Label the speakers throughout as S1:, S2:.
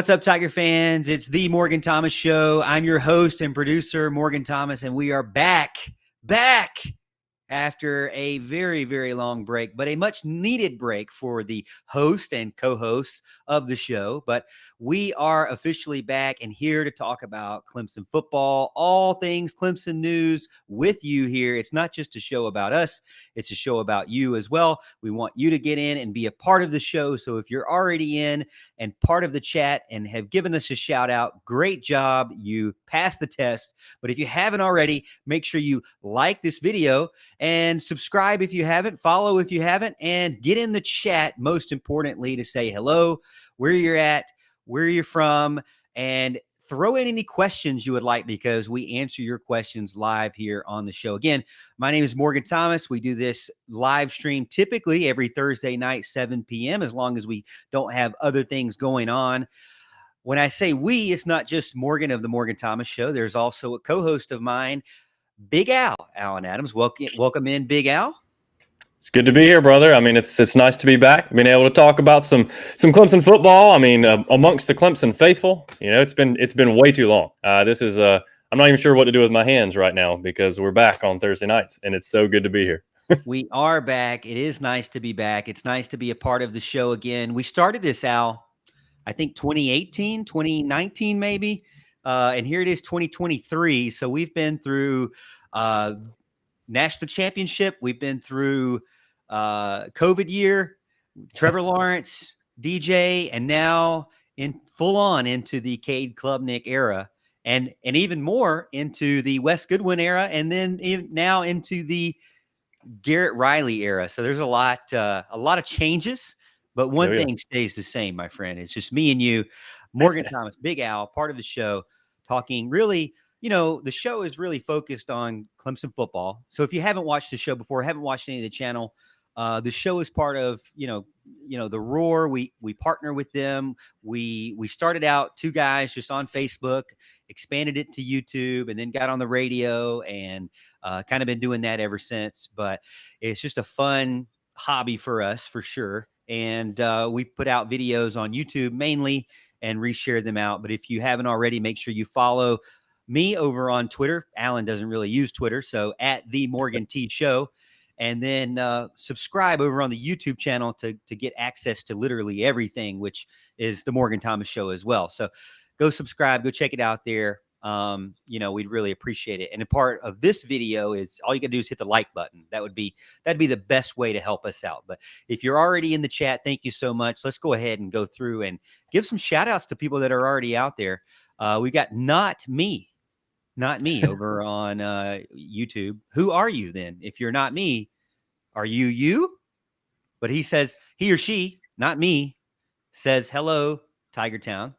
S1: What's up, Tiger fans? It's the Morgan Thomas Show. I'm your host and producer, Morgan Thomas, and we are back after a very, very long break, but a much needed break for the host and co-hosts of the show. But we are officially back and here to talk about Clemson football, all things Clemson news with you here. It's not just a show about us, it's a show about you as well. We want you to get in and be a part of the show. So if you're already in and part of the chat and have given us a shout out, great job. You passed the test. But if you haven't already, make sure you like this video and subscribe if you haven't, follow if you haven't, and get in the chat, most importantly, to say hello, where you're at, where you're from, and throw in any questions you would like because we answer your questions live here on the show. Again, my name is Morgan Thomas. We do this live stream typically every Thursday night, 7 p.m., as long as we don't have other things going on. When I say we, it's not just Morgan of the Morgan Thomas Show. There's also a co-host of mine, Big Al, Alan Adams. Welcome in, Big Al.
S2: It's good to be here, brother. I mean, it's nice to be back, being able to talk about some Clemson football. I mean, amongst the Clemson faithful, you know, it's been way too long. This is I'm not even sure what to do with my hands right now because we're back on Thursday nights, and it's so good to be here.
S1: We are back. It is nice to be back. It's nice to be a part of the show again. We started this, Al, I think 2018, 2019 maybe. And here it is, 2023. So we've been through national championship. We've been through COVID year, Trevor Lawrence, DJ, and now in full on into the Cade Klubnik era, and even more into the Wes Goodwin era, and then now into the Garrett Riley era. So there's a lot of changes, but one thing stays the same, my friend. It's just me and you, Morgan Thomas, Big Al, part of the show. Talking really, you know, the show is really focused on Clemson football. So if you haven't watched the show before, haven't watched any of the channel, the show is part of, you know, the Roar. We partner with them. We started out two guys just on Facebook, expanded it to YouTube, and then got on the radio and kind of been doing that ever since. But it's just a fun hobby for us, for sure. And we put out videos on YouTube mainly and reshare them out. But if you haven't already, make sure you follow me over on Twitter. Alan doesn't really use Twitter, so at the Morgan T Show, and then subscribe over on the YouTube channel to get access to literally everything, which is the Morgan Thomas Show as well. So go subscribe, go check it out there. You know, we'd really appreciate it. And a part of this video is all you can do is hit the like button. That'd be the best way to help us out. But if you're already in the chat, thank you so much. Let's go ahead and go through and give some shout outs to people that are already out there. We got not me over on YouTube. Who are you then? If you're not me, are you? But he says, he or she, not me, says, hello, Tiger Town.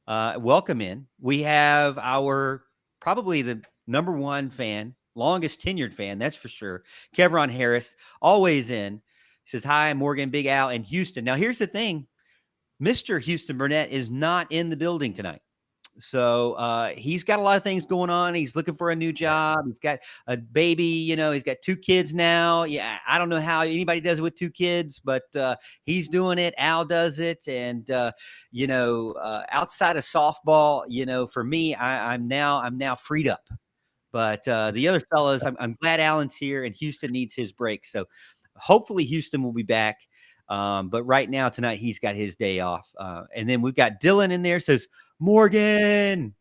S1: Welcome in. We have our probably the number one fan, longest tenured fan, that's for sure. Kevron Harris, always in. He says, hi, Morgan, Big Al, and Houston. Now, here's the thing. Mr. Houston Burnett is not in the building tonight. So he's got a lot of things going on. He's looking for a new job. He's got a baby, you know, he's got 2 kids now. Yeah, I don't know how anybody does it with 2 kids, but he's doing it. Al does it. And, you know, outside of softball, you know, for me, I'm now freed up. But the other fellas, I'm glad Alan's here and Houston needs his break. So hopefully Houston will be back. But right now, tonight, he's got his day off. And then we've got Dylan in there, says, Morgan.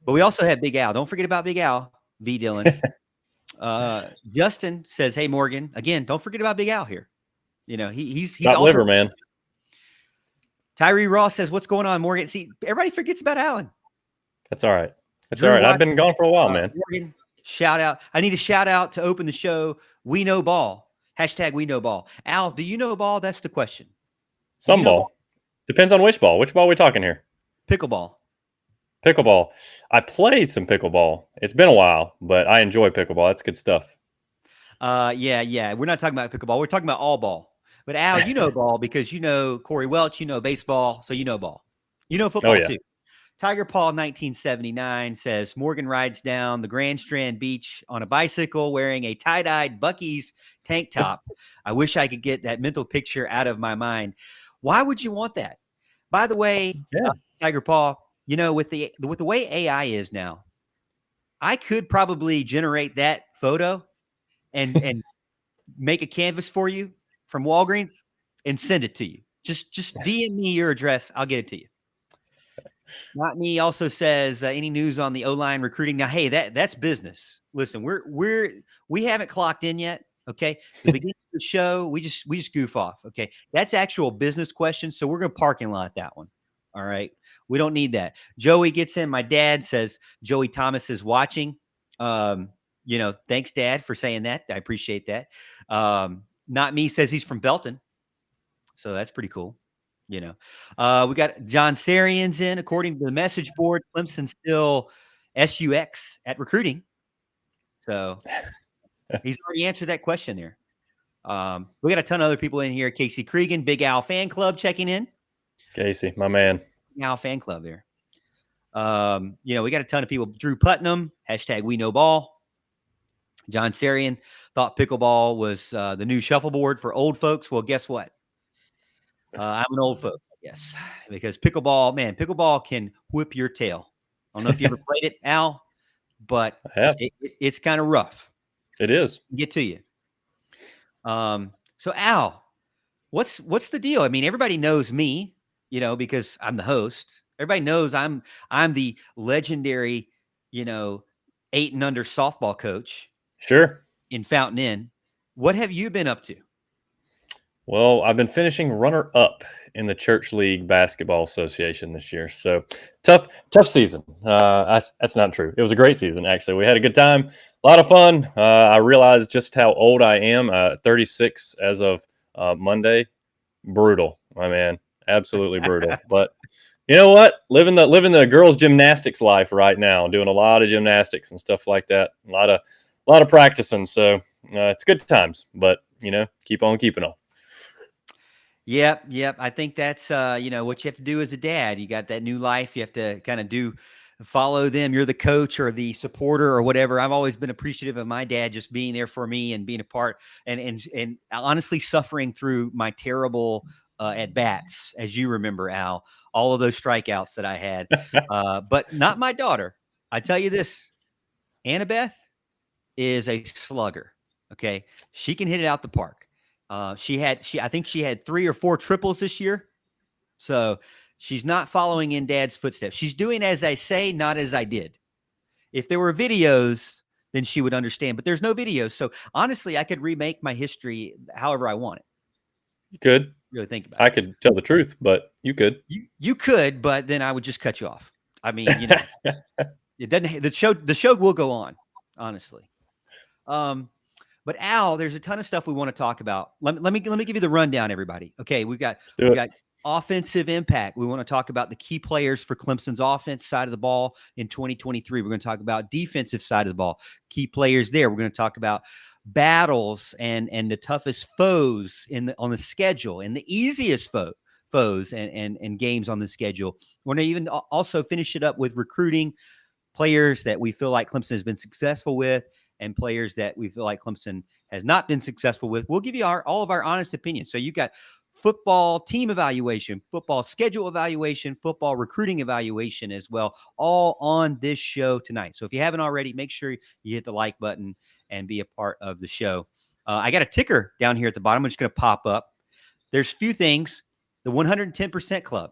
S1: But we also have Big Al. Don't forget about Big Al, V. Dylan. Justin says, hey, Morgan. Again, don't forget about Big Al here. You know, he's
S2: top
S1: also
S2: liver, man.
S1: Tyree Ross says, what's going on, Morgan? See, everybody forgets about Alan.
S2: That's all right. That's all right. I've been gone for a while, man.
S1: Morgan, shout out. I need a shout out to open the show. We know ball. Hashtag we know ball. Al, do you know ball? That's the question.
S2: Some ball. Depends on which ball. Which ball are we talking here?
S1: Pickleball.
S2: Pickleball. I played some pickleball. It's been a while, but I enjoy pickleball. That's good stuff.
S1: Yeah. We're not talking about pickleball. We're talking about all ball. But Al, you know ball because you know Corey Welch, you know baseball, so you know ball. You know football too. Tiger Paul 1979 says Morgan rides down the Grand Strand Beach on a bicycle wearing a tie-dyed Buc-ee's tank top. I wish I could get that mental picture out of my mind. Why would you want that? By the way,
S2: Yeah.
S1: Tiger Paw, with the way AI is now, I could probably generate that photo and make a canvas for you from Walgreens and send it to you. Just DM me your address. I'll get it to you. Not me also says any news on the O-line recruiting. Now, hey, that's business. Listen, we haven't clocked in yet. Okay. The beginning of the show, we just goof off. Okay. That's actual business questions. So we're gonna parking lot that one. All right. We don't need that. Joey gets in. My dad says Joey Thomas is watching. Thanks, Dad, for saying that. I appreciate that. Not me says he's from Belton. So that's pretty cool. We got John Sarian's in. According to the message board, Clemson still SUX at recruiting. So he's already answered that question there. We got a ton of other people in here. Casey Cregan, Big Al fan club checking in.
S2: Casey, my man.
S1: Big Al fan club there. We got a ton of people. Drew Putnam, hashtag we know ball. John Sarian thought pickleball was the new shuffleboard for old folks. Well, guess what? I'm an old folk, I guess, because pickleball can whip your tail. I don't know if you ever played it, Al, but it's kind of rough.
S2: It is.
S1: Get to you. So Al, what's the deal? I mean, everybody knows me, because I'm the host. Everybody knows I'm the legendary, 8 and under softball coach.
S2: Sure.
S1: In Fountain Inn. What have you been up to?
S2: Well, I've been finishing runner-up in the Church League Basketball Association this year. So tough season. That's not true. It was a great season, actually. We had a good time, a lot of fun. I realized just how old I am. 36 as of Monday. Brutal, my man. Absolutely brutal. But you know what? Living the girls' gymnastics life right now. Doing a lot of gymnastics and stuff like that. A lot of practicing. So it's good times. But keep on keeping on.
S1: Yep. I think that's what you have to do as a dad. You got that new life. You have to kind of follow them. You're the coach or the supporter or whatever. I've always been appreciative of my dad just being there for me and being a part and honestly suffering through my terrible at bats, as you remember, Al, all of those strikeouts that I had. But not my daughter. I tell you this, Annabeth is a slugger. Okay. She can hit it out the park. I think she had 3 or 4 triples this year. So she's not following in Dad's footsteps. She's doing as I say, not as I did. If there were videos, then she would understand, but there's no videos. So honestly, I could remake my history however I want it.
S2: You could
S1: really think about
S2: it. I could tell the truth, but you could.
S1: You could, but then I would just cut you off. I mean, it doesn't. The show will go on, honestly. But Al, there's a ton of stuff we want to talk about. Let me give you the rundown, everybody. Okay, we got offensive impact. We want to talk about the key players for Clemson's offense side of the ball in 2023. We're going to talk about defensive side of the ball, key players there. We're going to talk about battles and the toughest foes on the schedule and the easiest foes and games on the schedule. We're going to even also finish it up with recruiting players that we feel like Clemson has been successful with, and players that we feel like Clemson has not been successful with. We'll give you all of our honest opinions. So you've got football team evaluation, football schedule evaluation, football recruiting evaluation as well, all on this show tonight. So if you haven't already, make sure you hit the like button and be a part of the show. I got a ticker down here at the bottom. I'm just going to pop up. There's a few things. The 110% Club.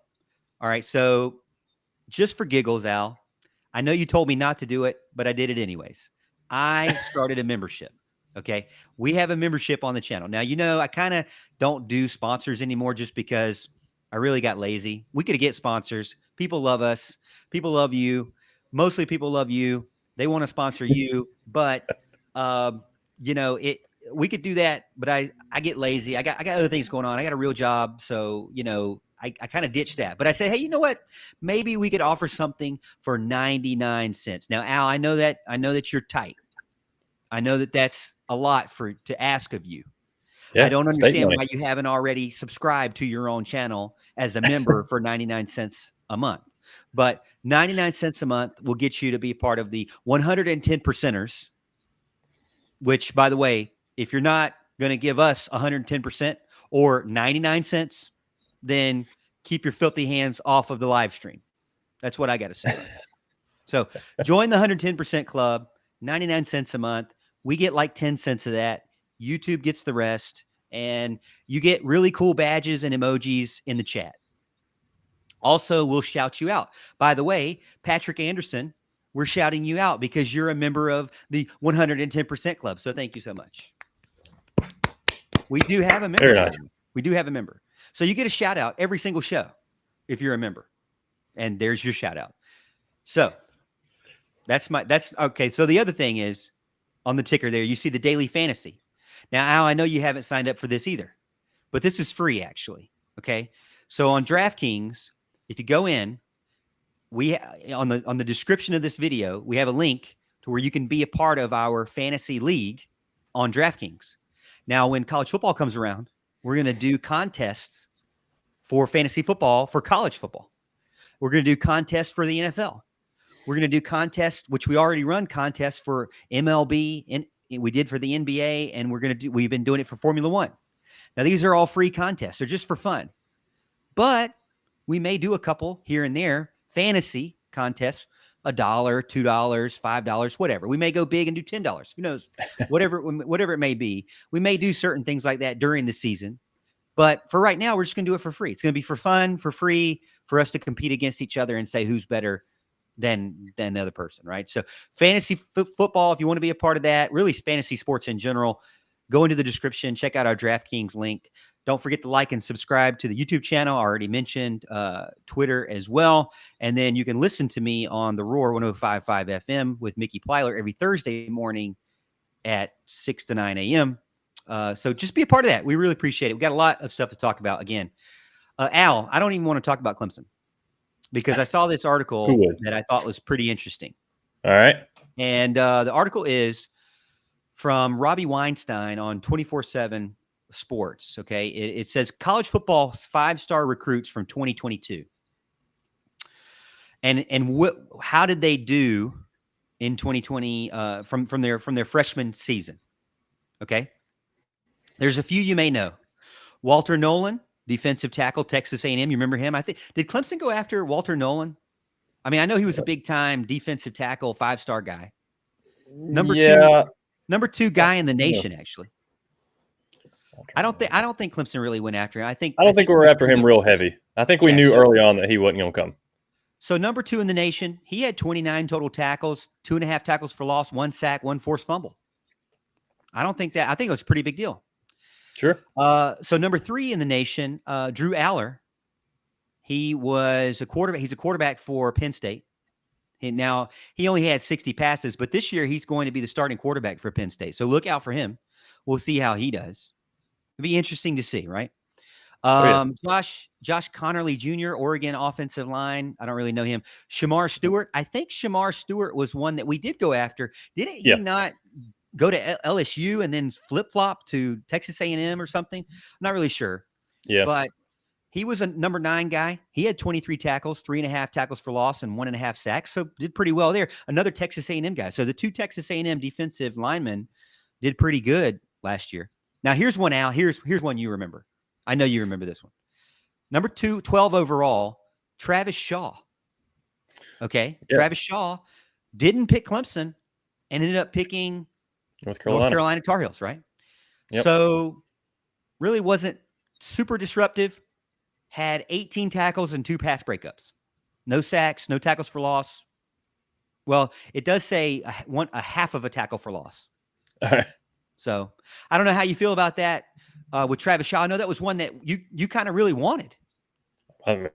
S1: All right. So just for giggles, Al, I know you told me not to do it, but I did it anyways. I started a membership. Okay. We have a membership on the channel. Now, I kind of don't do sponsors anymore just because I really got lazy. We could get sponsors. People love us. People love you. Mostly people love you. They want to sponsor you, but we could do that, but I get lazy. I got other things going on. I got a real job. So, I kind of ditched that, but I said, hey, you know what? Maybe we could offer something for 99 cents. Now, Al, I know that you're tight. I know that that's a lot to ask of you. Yeah, I don't understand why you haven't already subscribed to your own channel as a member for 99 cents a month. But 99 cents a month will get you to be part of the 110 percenters, which, by the way, if you're not going to give us 110% or 99 cents, then keep your filthy hands off of the live stream. That's what I got to say. So join the 110% club, 99 cents a month. We get like 10 cents of that. YouTube gets the rest. And you get really cool badges and emojis in the chat. Also, we'll shout you out. By the way, Patrick Anderson, we're shouting you out because you're a member of the 110% club. So thank you so much. We do have a member.
S2: Very nice.
S1: We do have a member. So you get a shout out every single show if you're a member. And there's your shout out. So that's okay. So the other thing is on the ticker there, you see the daily fantasy. Now, Al, I know you haven't signed up for this either, but this is free actually. Okay. So on DraftKings, if you go in, we on the description of this video, we have a link to where you can be a part of our fantasy league on DraftKings. Now, when college football comes around, we're going to do contests for fantasy football, for college football. We're going to do contests for the NFL. We're going to do contests, which we already run contests for MLB, and we did for the NBA, and we've been doing it for Formula One. Now, these are all free contests. They're just for fun. But we may do a couple here and there, fantasy contests, $1, $2, $5, whatever. We may go big and do $10. Who knows? Whatever it may be. We may do certain things like that during the season. But for right now, we're just going to do it for free. It's going to be for fun, for free, for us to compete against each other and say who's better than the other person, right? So fantasy football, if you want to be a part of that, really fantasy sports in general, go into the description, check out our DraftKings link. Don't forget to like and subscribe to the YouTube channel. I already mentioned Twitter as well. And then you can listen to me on the Roar 105.5 FM with Mickey Plyler every Thursday morning at 6 to 9 a.m. So just be a part of that. We really appreciate it. We've got a lot of stuff to talk about. Again, Al, I don't even want to talk about Clemson because I saw this article that I thought was pretty interesting.
S2: All right.
S1: And the article is from Robbie Weinstein on 24/7 Sports. Okay. It says college football 5-star recruits from 2022. And how did they do in 2020 from their freshman season? Okay. There's a few you may know. Walter Nolan, defensive tackle, Texas A&M. You remember him? I think, did Clemson go after Walter Nolan? I mean, I know he was a big time defensive tackle, 5-star guy. Number two guy in the nation, actually. I don't think Clemson really went after him. I don't
S2: think we were after him real heavy. I think we knew early on that he wasn't going to come.
S1: So number 2 in the nation, he had 29 total tackles, 2.5 tackles for loss, 1 sack, 1 forced fumble. I think it was a pretty big deal.
S2: Sure.
S1: So number 3 in the nation, Drew Aller. He was a quarterback. He's a quarterback for Penn State. Now he only had 60 passes, but this year he's going to be the starting quarterback for Penn State. So look out for him. We'll see how he does. It'll be interesting to see, right? Josh Connerly Jr., Oregon offensive line. I don't really know him. Shamar Stewart. I think Shamar Stewart was one that we did go after. Didn't he not go to LSU and then flip-flop to Texas A&M or something? I'm not really sure.
S2: Yeah.
S1: But he was a number 9 guy. He had 23 tackles, 3.5 tackles for loss, and 1.5 sacks. So did pretty well there. Another Texas A&M guy. So the 2 Texas A&M defensive linemen did pretty good last year. Now here's one, Al. Here's one you remember. I know you remember this one. Number 2, 12 overall, Travis Shaw. Okay. Yep. Travis Shaw didn't pick Clemson and ended up picking North Carolina Tar Heels, right? Yep. So really wasn't super disruptive. Had 18 tackles and 2 pass breakups. No sacks, no tackles for loss. Well, it does say a half of a tackle for loss.
S2: All right.
S1: So I don't know how you feel about that with Travis Shaw. I know that was one that you kind of really wanted.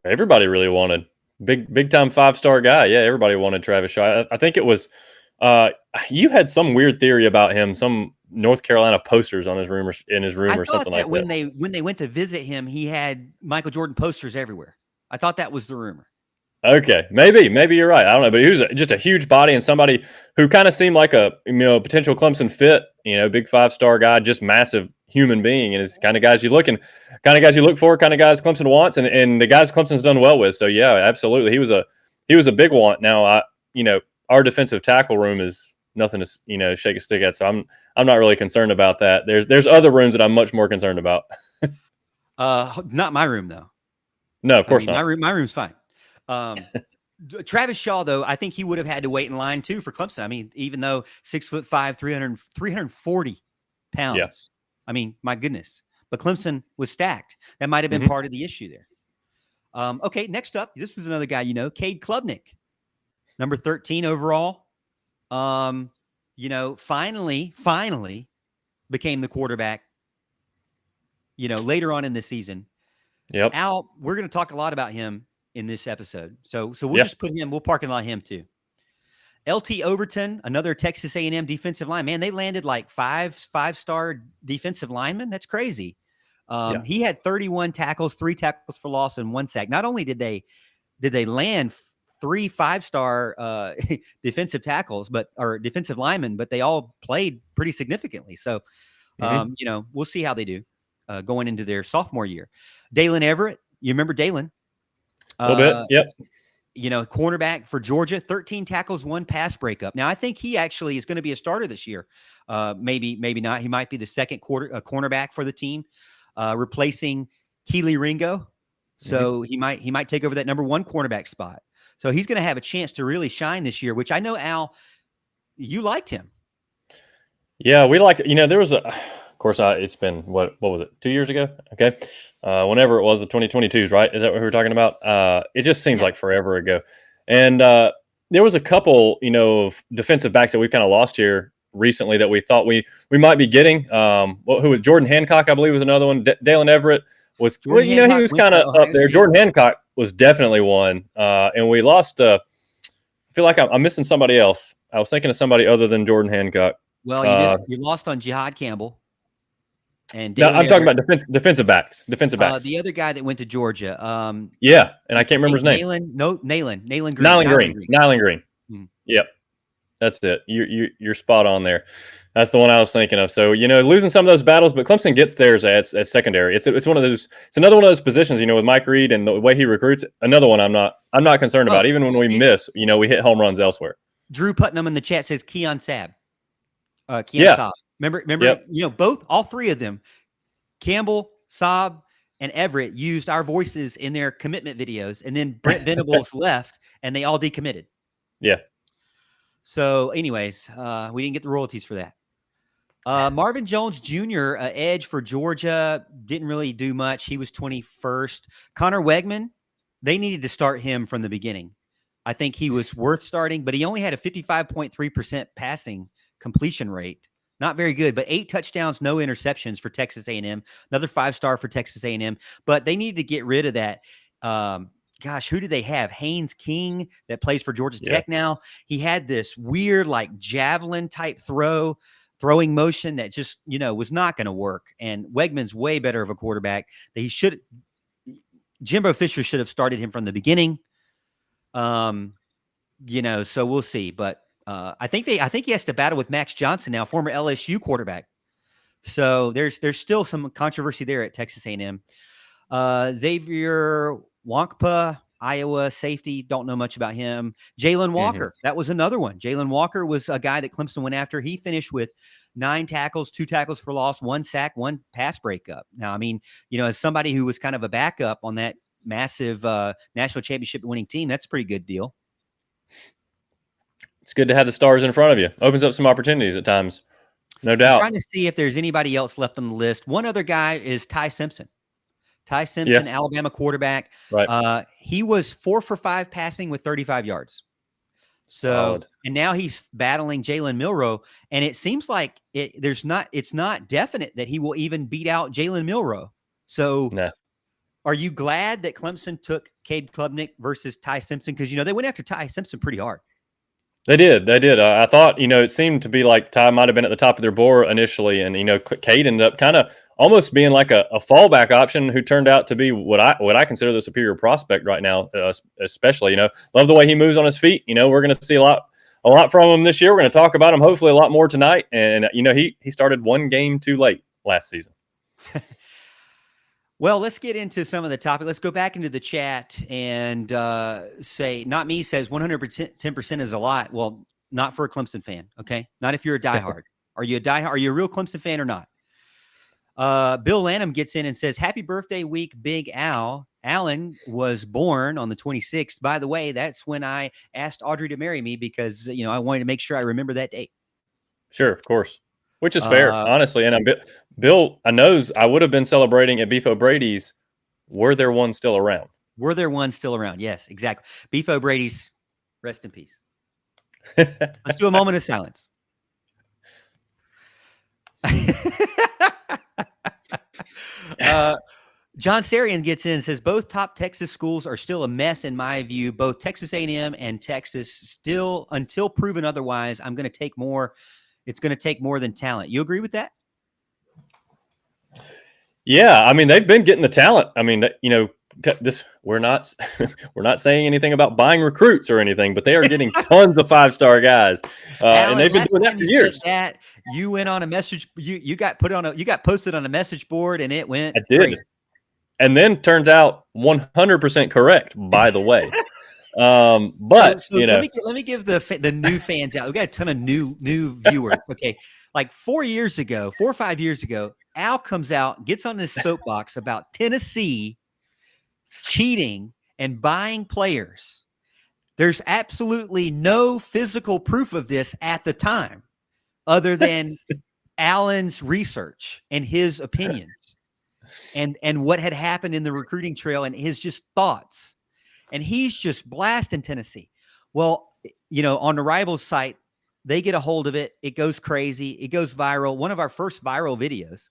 S2: Everybody really wanted. Big time 5-star guy. Yeah, everybody wanted Travis Shaw. I think it was you had some weird theory about him, some North Carolina posters on his room or something like that.
S1: When they went to visit him, he had Michael Jordan posters everywhere. I thought that was the rumor.
S2: Okay, maybe you're right. I don't know, but he was just a huge body and somebody who kind of seemed like a potential Clemson fit. Big 5-star guy, just massive human being, and is kind of guys you look for, kind of guys Clemson wants, and the guys Clemson's done well with. So yeah, absolutely, he was a big want. Now our defensive tackle room is nothing to shake a stick at. So I'm not really concerned about that. There's other rooms that I'm much more concerned about.
S1: Not my room though.
S2: No, of
S1: I
S2: course
S1: mean,
S2: not.
S1: my room's fine. Travis Shaw, though, I think he would have had to wait in line too for Clemson. I mean, even though 6'5", 340
S2: Yeah.
S1: pounds. I mean, my goodness. But Clemson was stacked. That might have been
S2: Mhm.
S1: part of the issue there. Okay, next up, this is another guy Cade Klubnik, number 13 overall. Finally became the quarterback, later on in the season.
S2: Yep.
S1: Al, we're going to talk a lot about him in this episode. So we'll
S2: Yeah.
S1: just we'll park and lot him too. LT Overton, another Texas A&M defensive line. Man, they landed like five-star defensive linemen. That's crazy.
S2: Yeah.
S1: He had 31 tackles, 3 tackles for loss, and 1 sack. Not only did they land 3 5-star defensive tackles, or defensive linemen, but they all played pretty significantly. So, we'll see how they do going into their sophomore year. Dalen Everett, you remember Dalen?
S2: A little bit. Yep.
S1: Cornerback for Georgia, 13 tackles, 1 pass breakup. Now, I think he actually is going to be a starter this year. Maybe not. He might be the second cornerback for the team, replacing Keely Ringo. So he might take over that number 1 cornerback spot. So he's going to have a chance to really shine this year, which I know, Al, you liked him.
S2: Yeah, we liked. There was of course, it's been what was it? 2 years ago? Okay, whenever it was, the 2022s, right? Is that what we were talking about? It just seems like forever ago. And there was a couple, of defensive backs that we've kind of lost here recently that we thought we might be getting. Who was Jordan Hancock? I believe was another one. Dalen Everett was. He was kind of up there. Jordan Hancock was definitely one, and we lost. I feel like I'm missing somebody else. I was thinking of somebody other than Jordan Hancock.
S1: Well, you lost on Jihad Campbell. And
S2: no, I'm talking about defensive backs. Defensive backs.
S1: The other guy that went to Georgia.
S2: Yeah, and I can't remember his name.
S1: Nayland Green.
S2: Nyland Green. Yep, that's it. You're spot on there. That's the one I was thinking of. So losing some of those battles, but Clemson gets theirs at secondary. It's one of those. It's another one of those positions. With Mike Reed and the way he recruits. Another one I'm not concerned about. Even when we miss, we hit home runs elsewhere.
S1: Drew Putnam in the chat says Keon Sabb. Saab. Remember, yep. All 3 of them, Campbell, Saab, and Everett, used our voices in their commitment videos, and then Brent Venables left, and they all decommitted.
S2: Yeah.
S1: So, anyways, we didn't get the royalties for that. Marvin Jones Jr., edge for Georgia, didn't really do much. He was 21st. Connor Wegman, they needed to start him from the beginning. I think he was worth starting, but he only had a 55.3% passing completion rate. Not very good, but 8 touchdowns, no interceptions for Texas A&M. Another 5-star for Texas A&M. But they need to get rid of that. Who do they have? Haynes King that plays for Georgia Tech now. He had this weird javelin type throwing motion that just, was not going to work. And Wegman's way better of a quarterback. Jimbo Fisher should have started him from the beginning. So we'll see. But I think he has to battle with Max Johnson now, former LSU quarterback. So there's still some controversy there at Texas A&M. Xavier Wankpa, Iowa safety, don't know much about him. Jalen Walker, that was another one. Jalen Walker was a guy that Clemson went after. He finished with 9 tackles, 2 tackles for loss, 1 sack, 1 pass breakup. Now, I mean, as somebody who was kind of a backup on that massive national championship winning team, that's a pretty good deal.
S2: It's good to have the stars in front of you. Opens up some opportunities at times. No doubt.
S1: I'm trying to see if there's anybody else left on the list. One other guy is Ty Simpson. Alabama quarterback.
S2: Right.
S1: He was 4 for 5 passing with 35 yards. So, solid. And now he's battling Jalen Milroe, and it seems like it's not definite that he will even beat out Jalen Milroe. So, Are you glad that Clemson took Cade Klubnik versus Ty Simpson? Because they went after Ty Simpson pretty hard.
S2: They did. I thought, it seemed to be like Ty might have been at the top of their board initially. And, Cade ended up kind of almost being like a fallback option who turned out to be what I consider the superior prospect right now, especially, love the way he moves on his feet. We're going to see a lot from him this year. We're going to talk about him hopefully a lot more tonight. And, he started 1 game too late last season.
S1: Well, let's get into some of the topic. Let's go back into the chat and say, not me says 100%, 10% is a lot. Well, not for a Clemson fan. Okay. Not if you're a diehard. Are you a real Clemson fan or not? Bill Lanham gets in and says, happy birthday week, Big Al. Allen was born on the 26th. By the way, that's when I asked Audrey to marry me because, I wanted to make sure I remember that date.
S2: Sure, of course. Which is fair,
S1: Uh,
S2: honestly. And Bill, I knows I would have been celebrating at Beef O'Brady's were there one still around.
S1: Were there one still around? Yes, exactly. Beef O'Brady's, rest in peace.
S2: Yeah,
S1: Let's do a moment of silence. John Sarian gets in and says both top Texas schools are still a mess in my view. Both Texas A&M and Texas still, until proven otherwise, I'm going to take more. It's going to take more than talent. You agree with that?
S2: I mean they've been getting the talent. I mean, this we're not we're not saying anything about buying recruits or anything, but they are getting tons of 5-star guys,
S1: Alan,
S2: and they've been doing that for years.
S1: That you went on a message, you got posted on a message board, and it went
S2: I did,
S1: crazy.
S2: And then turns out 100% correct. By the way, but
S1: so let me give the new fans out. We got a ton of new viewers. Okay, like 4 or 5 years ago, Al comes out, gets on his soapbox about Tennessee cheating and buying players. There's absolutely no physical proof of this at the time, other than Allen's research and his opinions, and what had happened in the recruiting trail and his just thoughts. And he's just blasting Tennessee. Well, on the Rivals site, they get a hold of it. It goes crazy. It goes viral. One of our first viral videos.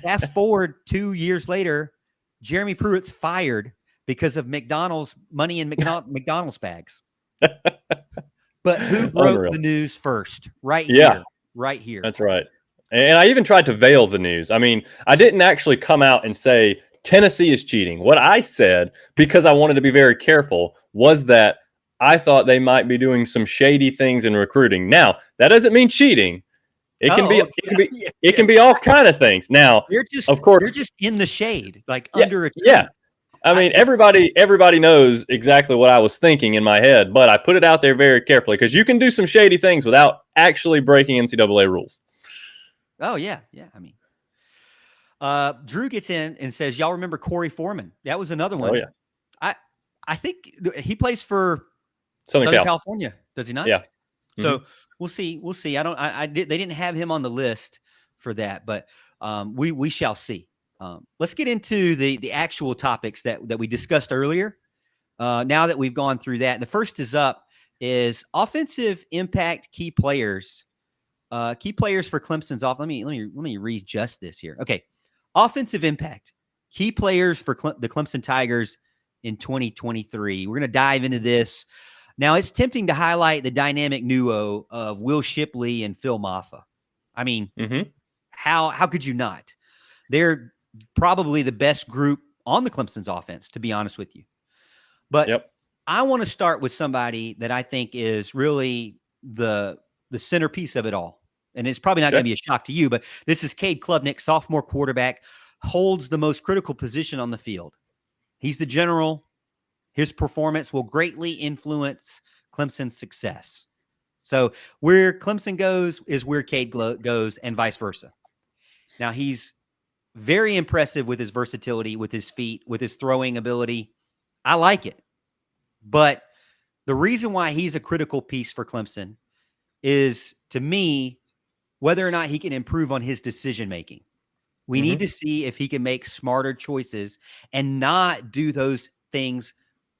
S1: Fast forward 2 years later, Jeremy Pruitt's fired because of McDonald's money in McDonald's bags. But who broke the news first? Right here.
S2: That's right. And I even tried to veil the news. I mean, I didn't actually come out and say Tennessee is cheating. What I said, because I wanted to be very careful, was that I thought they might be doing some shady things in recruiting. Now, that doesn't mean cheating. It can be all kind of things. Now, of course,
S1: you're just in the shade, like under a tree.
S2: Yeah. I mean, everybody knows exactly what I was thinking in my head, but I put it out there very carefully because you can do some shady things without actually breaking NCAA rules.
S1: Oh, yeah. Yeah. I mean, Drew gets in and says, y'all remember Corey Foreman? That was another one.
S2: Oh, yeah.
S1: I think he plays for
S2: Southern
S1: California. Does he not?
S2: Yeah.
S1: So we'll see. They didn't have him on the list for that, but we shall see. Let's get into the actual topics that we discussed earlier. Now that we've gone through that, the first is offensive impact key players. Key players for Clemson's off. Let me readjust this here. Okay, offensive impact key players for the Clemson Tigers in 2023. We're going to dive into this. Now, it's tempting to highlight the dynamic duo of Will Shipley and Phil Maffa. I mean, how could you not? They're probably the best group on the Clemson's offense, to be honest with you. But I want to start with somebody that I think is really the centerpiece of it all. And it's probably not going to be a shock to you, but this is Cade Klubnik, sophomore quarterback, holds the most critical position on the field. He's the general. His performance will greatly influence Clemson's success. So where Clemson goes is where Cade goes, and vice versa. Now, he's very impressive with his versatility, with his feet, with his throwing ability. I like it. But the reason why he's a critical piece for Clemson is, to me, whether or not he can improve on his decision-making. We need to see if he can make smarter choices and not do those things,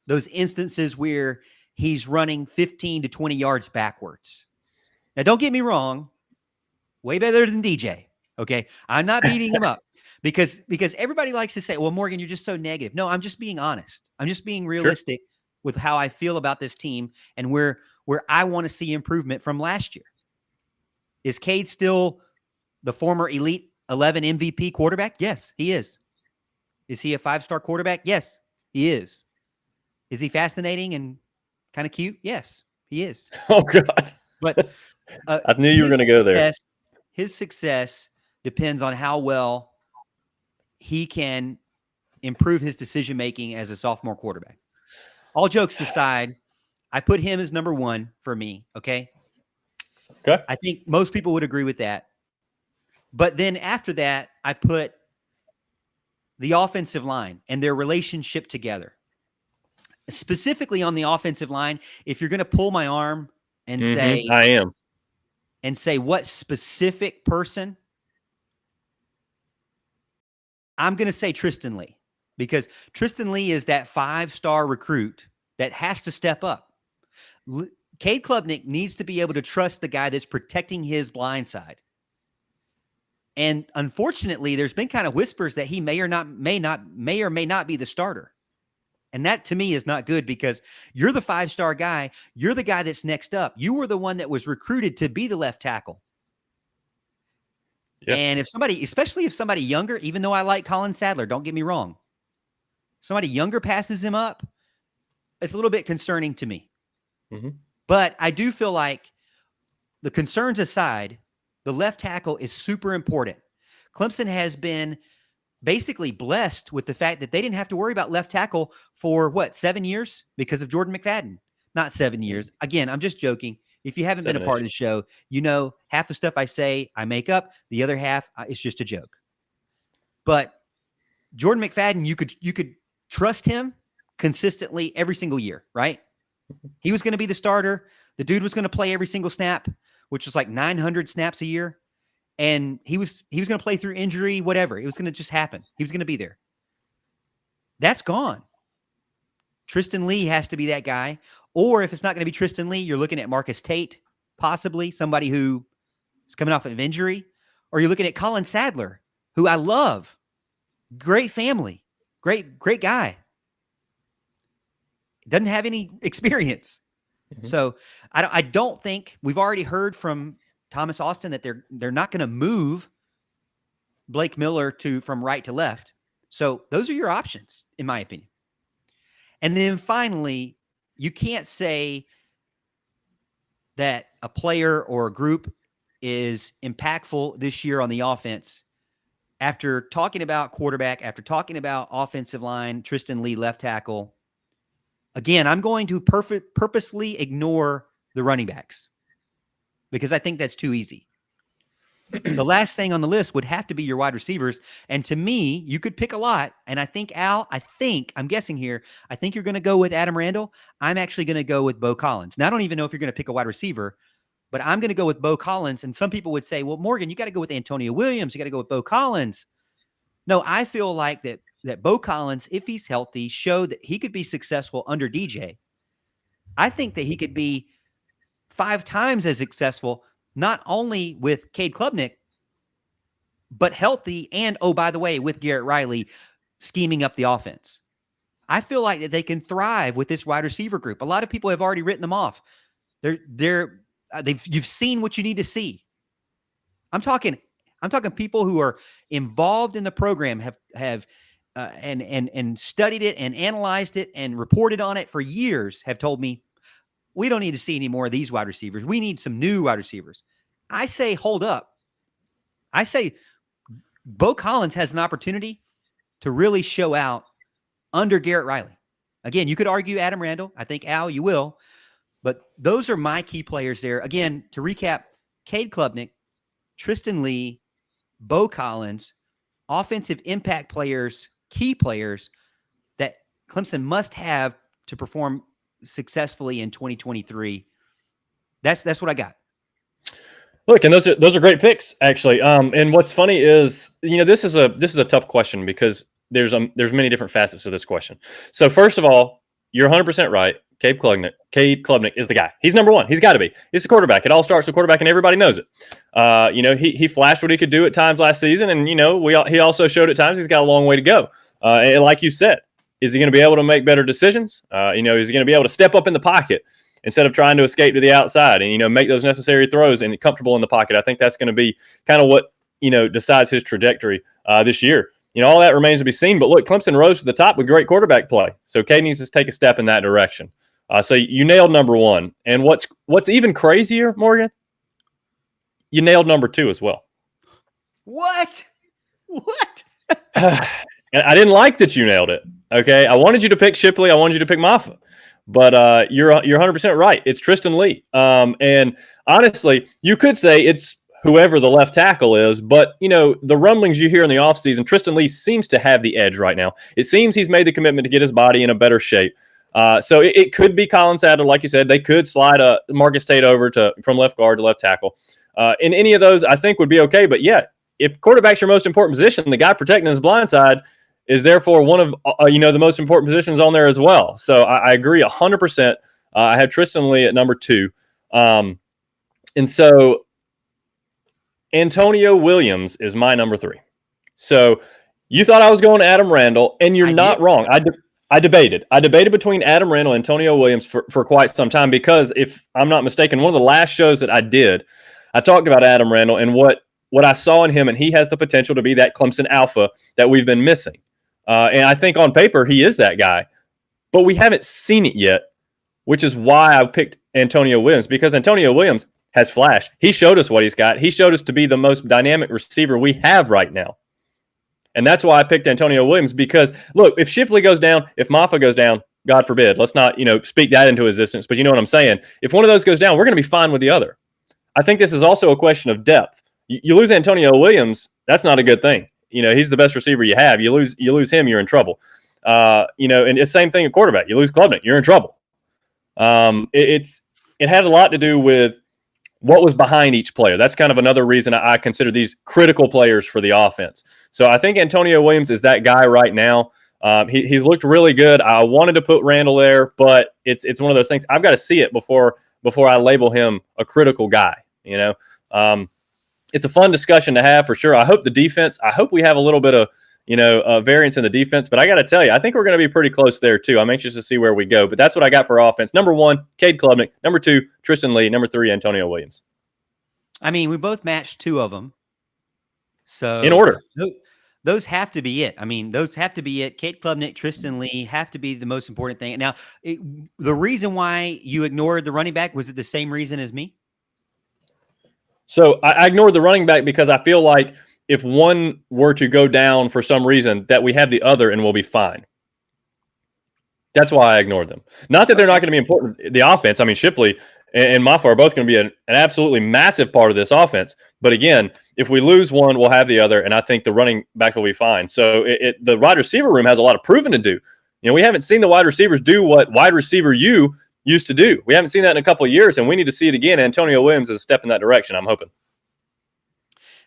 S1: those instances where he's running 15 to 20 yards backwards. Now, don't get me wrong. Way better than DJ. Okay. I'm not beating him up because everybody likes to say, well, Morgan, you're just so negative. No, I'm just being honest. I'm just being realistic with how I feel about this team and where I want to see improvement from last year. Is Cade still the former Elite 11 MVP quarterback? Yes, he is. Is he a 5-star quarterback? Yes, he is. Is he fascinating and kind of cute? Yes, he is.
S2: Oh, God.
S1: But
S2: I knew you were going to go there.
S1: His success depends on how well he can improve his decision-making as a sophomore quarterback. All jokes aside, I put him as number one for me, okay?
S2: Okay.
S1: I think most people would agree with that. But then after that, I put the offensive line and their relationship together. Specifically on the offensive line, if you're going to pull my arm and
S2: I am.
S1: say what specific person, I'm going to say Tristan Lee, because Tristan Lee is that 5-star recruit that has to step up. Cade Klubnik needs to be able to trust the guy that's protecting his blind side. And unfortunately, there's been kind of whispers that he may or may not be the starter. And that to me is not good, because you're the 5-star guy. You're the guy that's next up. You were the one that was recruited to be the left tackle. Yeah. And if somebody, especially if somebody younger, even though I like Colin Sadler, don't get me wrong, somebody younger passes him up, it's a little bit concerning to me. Mm-hmm. But I do feel like, the concerns aside, the left tackle is super important. Clemson has been basically blessed with the fact that they didn't have to worry about left tackle for 7 years because of Jordan McFadden. Not 7 years. Again, I'm just joking. If you haven't been a part of the show, you know half the stuff I say I make up. The other half is just a joke. But Jordan McFadden, you could trust him consistently every single year, right? He was going to be the starter. The dude was going to play every single snap, which was like 900 snaps a year. And he was going to play through injury, whatever. It was going to just happen. He was going to be there. That's gone. Tristan Lee has to be that guy. Or if it's not going to be Tristan Lee, you're looking at Marcus Tate, possibly somebody who is coming off of injury. Or you're looking at Colin Sadler, who I love. Great family. Great guy. Doesn't have any experience. Mm-hmm. So I don't think, we've already heard from Thomas Austin that they're not going to move Blake Miller from right to left. So those are your options, in my opinion. And then finally, you can't say that a player or a group is impactful this year on the offense after talking about quarterback, after talking about offensive line, Tristan Lee, left tackle. Again, I'm going to purposely ignore the running backs, because I think that's too easy. The last thing on the list would have to be your wide receivers. And to me, you could pick a lot. And I think, Al, I'm guessing here, I think you're going to go with Adam Randall. I'm actually going to go with Bo Collins. Now, I don't even know if you're going to pick a wide receiver, but I'm going to go with Bo Collins. And some people would say, well, Morgan, you got to go with Antonio Williams. You got to go with Bo Collins. No, I feel like that Bo Collins, if he's healthy, showed that he could be successful under DJ. I think that he could be 5 times as successful, not only with Cade Klubnik, but healthy, and, oh, by the way, with Garrett Riley scheming up the offense. I feel like that they can thrive with this wide receiver group. A lot of people have already written them off. You've seen what you need to see. I'm talking people who are involved in the program, have studied it and analyzed it and reported on it for years, have told me, we don't need to see any more of these wide receivers. We need some new wide receivers. I say, hold up. I say Bo Collins has an opportunity to really show out under Garrett Riley. Again, you could argue Adam Randall. I think, Al, you will. But those are my key players there. Again, to recap, Cade Klubnik, Tristan Lee, Bo Collins, offensive impact players, key players that Clemson must have to perform successfully in 2023. That's what I got.
S2: Look, and those are great picks, actually. And what's funny is, this is a tough question, because there's many different facets to this question. So first of all, you're 100% right. Cade Klubnik is the guy. He's number one. He's got to be. He's the quarterback. It all starts with quarterback, and everybody knows it. He flashed what he could do at times last season, and he also showed at times he's got a long way to go. And like you said, is he going to be able to make better decisions? Is he going to be able to step up in the pocket instead of trying to escape to the outside and, make those necessary throws and comfortable in the pocket? I think that's going to be kind of what, decides his trajectory this year. All that remains to be seen. But look, Clemson rose to the top with great quarterback play. So Cade needs to take a step in that direction. So you nailed number one. And what's even crazier, Morgan, you nailed number 2 as well.
S1: What?
S2: And I didn't like that you nailed it. Okay, I wanted you to pick Shipley. I wanted you to pick Maffa. But you're 100% right. It's Tristan Lee. And honestly, you could say it's whoever the left tackle is. But, the rumblings you hear in the offseason, Tristan Lee seems to have the edge right now. It seems he's made the commitment to get his body in a better shape. So it could be Colin Sadler, like you said. They could slide Marcus Tate over from left guard to left tackle. In any of those, I think would be okay. But yeah, if quarterback's your most important position, the guy protecting his blind side is therefore one of the most important positions on there as well. So I agree 100%. I had Tristan Lee at number 2. And so Antonio Williams is my number 3. So you thought I was going to Adam Randall, and you're not wrong. I debated between Adam Randall and Antonio Williams for quite some time because, if I'm not mistaken, one of the last shows that I did, I talked about Adam Randall and what I saw in him, and he has the potential to be that Clemson alpha that we've been missing. And I think on paper he is that guy, but we haven't seen it yet, which is why I picked Antonio Williams, because Antonio Williams has flashed. He showed us what he's got. He showed us to be the most dynamic receiver we have right now. And that's why I picked Antonio Williams, because, look, if Shipley goes down, if Maffa goes down, God forbid, let's not, speak that into existence, but you know what I'm saying? If one of those goes down, we're going to be fine with the other. I think this is also a question of depth. You lose Antonio Williams, that's not a good thing. He's the best receiver you have. You lose him, you're in trouble. And it's the same thing at quarterback. You lose Klubnik, you're in trouble. It had a lot to do with what was behind each player. That's kind of another reason I consider these critical players for the offense. So I think Antonio Williams is that guy right now. He's looked really good. I wanted to put Randall there, but it's one of those things. I've got to see it before I label him a critical guy. It's a fun discussion to have for sure. I hope we have a little bit of variance in the defense, but I got to tell you, I think we're going to be pretty close there too. I'm anxious to see where we go, but that's what I got for offense. Number 1, Cade Klubnik. Number 2, Tristan Lee. Number 3, Antonio Williams.
S1: I mean, we both matched 2 of them. So
S2: in order.
S1: Those have to be it. I mean, those have to be it. Cade Klubnik, Tristan Lee have to be the most important thing. Now, the reason why you ignored the running back, was it the same reason as me?
S2: So I ignored the running back because I feel like if one were to go down for some reason, that we have the other and we'll be fine. That's why I ignored them. Not that they're not going to be important. The offense, I mean, Shipley and Maffa are both going to be an absolutely massive part of this offense. But again, if we lose one, we'll have the other, and I think the running back will be fine. So the wide receiver room has a lot of proving to do. We haven't seen the wide receivers do what wide receiver you used to do. We haven't seen that in a couple of years, and we need to see it again. Antonio Williams is a step in that direction, I'm hoping.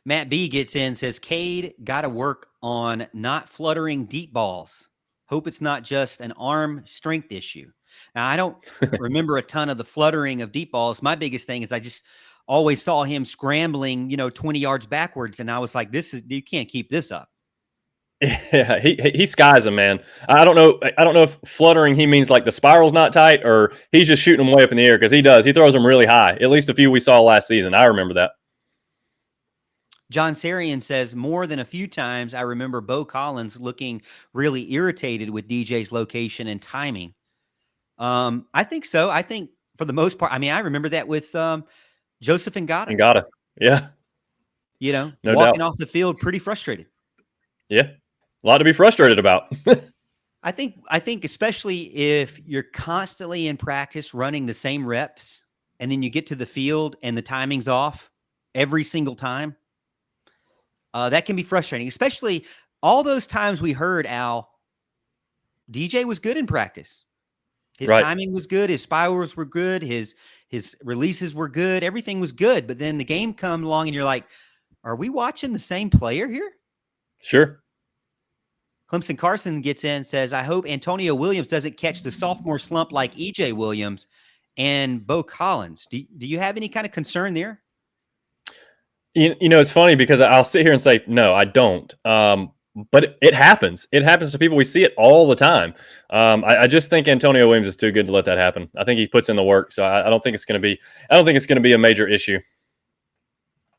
S1: Matt B gets in, says, Cade got to work on not fluttering deep balls. Hope it's not just an arm strength issue. Now, I don't remember a ton of the fluttering of deep balls. My biggest thing is I just always saw him scrambling, 20 yards backwards, and I was like, you can't keep this up.
S2: Yeah, he skies him, man. I don't know if fluttering he means like the spiral's not tight, or he's just shooting them way up in the air, because he does. He throws them really high. At least a few we saw last season. I remember that.
S1: John Sarian says, more than a few times I remember Bo Collins looking really irritated with DJ's location and timing. I think so. I think for the most part, I mean, I remember that with Joseph Ngata.
S2: Yeah.
S1: No
S2: doubt.
S1: Walking off the field pretty frustrated.
S2: Yeah. A lot to be frustrated about.
S1: I think especially if you're constantly in practice running the same reps, and then you get to the field and the timing's off every single time, that can be frustrating, especially all those times we heard, Al, DJ was good in practice. His timing was good. His spirals were good. His releases were good. Everything was good. But then the game come along and you're like, are we watching the same player here?
S2: Sure.
S1: Clemson Carson gets in and says, I hope Antonio Williams doesn't catch the sophomore slump like EJ Williams and Bo Collins. Do you have any kind of concern there?
S2: It's funny because I'll sit here and say, no, I don't. But it happens. It happens to people. We see it all the time. I just think Antonio Williams is too good to let that happen. I think he puts in the work. So I don't think it's going to be a major issue.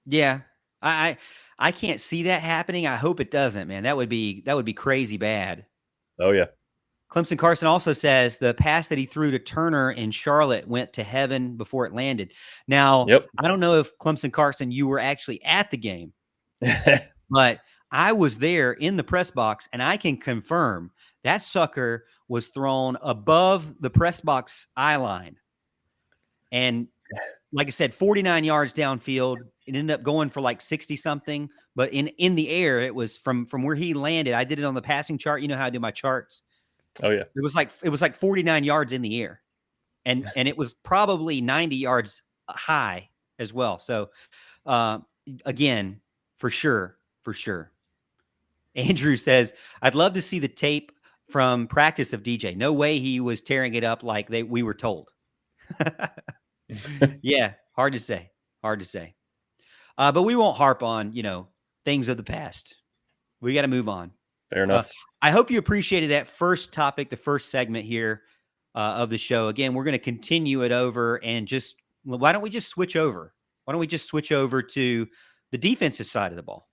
S1: Yeah. I can't see that happening. I hope it doesn't, man. That would be crazy bad.
S2: Oh yeah.
S1: Clemson Carson also says the pass that he threw to Turner in Charlotte went to heaven before it landed. Now, I don't know if Clemson Carson, you were actually at the game, but I was there in the press box, and I can confirm that sucker was thrown above the press box eye line. And like I said, 49 yards downfield. It ended up going for like 60 something, but in the air, it was from where he landed. I did it on the passing chart. You know how I do my charts.
S2: Oh yeah.
S1: It was like 49 yards in the air. And it was probably 90 yards high as well. So again, for sure. Andrew says, I'd love to see the tape from practice of DJ. No way he was tearing it up like we were told. Yeah, hard to say. But we won't harp on, things of the past. We got to move on.
S2: Fair enough.
S1: I hope you appreciated that first topic, the first segment here of the show. Again, we're going to continue it over and why don't we just switch over? Why don't we just switch over to the defensive side of the ball?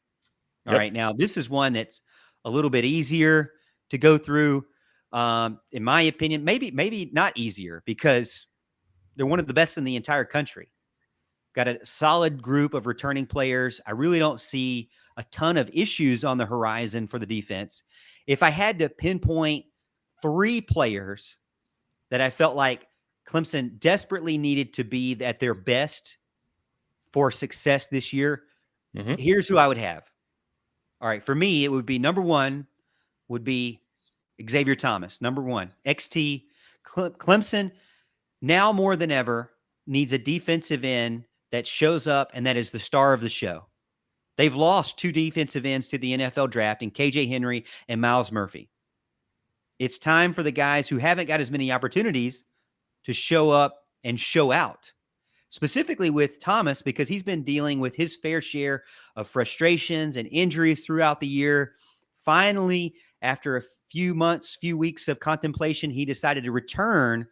S1: All right. Now, this is one that's a little bit easier to go through. In my opinion, maybe not easier because they're one of the best in the entire country. Got a solid group of returning players. I really don't see a ton of issues on the horizon for the defense. If I had to pinpoint 3 players that I felt like Clemson desperately needed to be at their best for success this year, here's who I would have. All right, for me, it would be number 1 would be Xavier Thomas. Number 1, XT. Clemson now more than ever needs a defensive end that shows up and that is the star of the show. They've lost 2 defensive ends to the NFL draft in KJ Henry and Miles Murphy. It's time for the guys who haven't got as many opportunities to show up and show out. Specifically with Thomas, because he's been dealing with his fair share of frustrations and injuries throughout the year. Finally, after a few weeks of contemplation, he decided to return.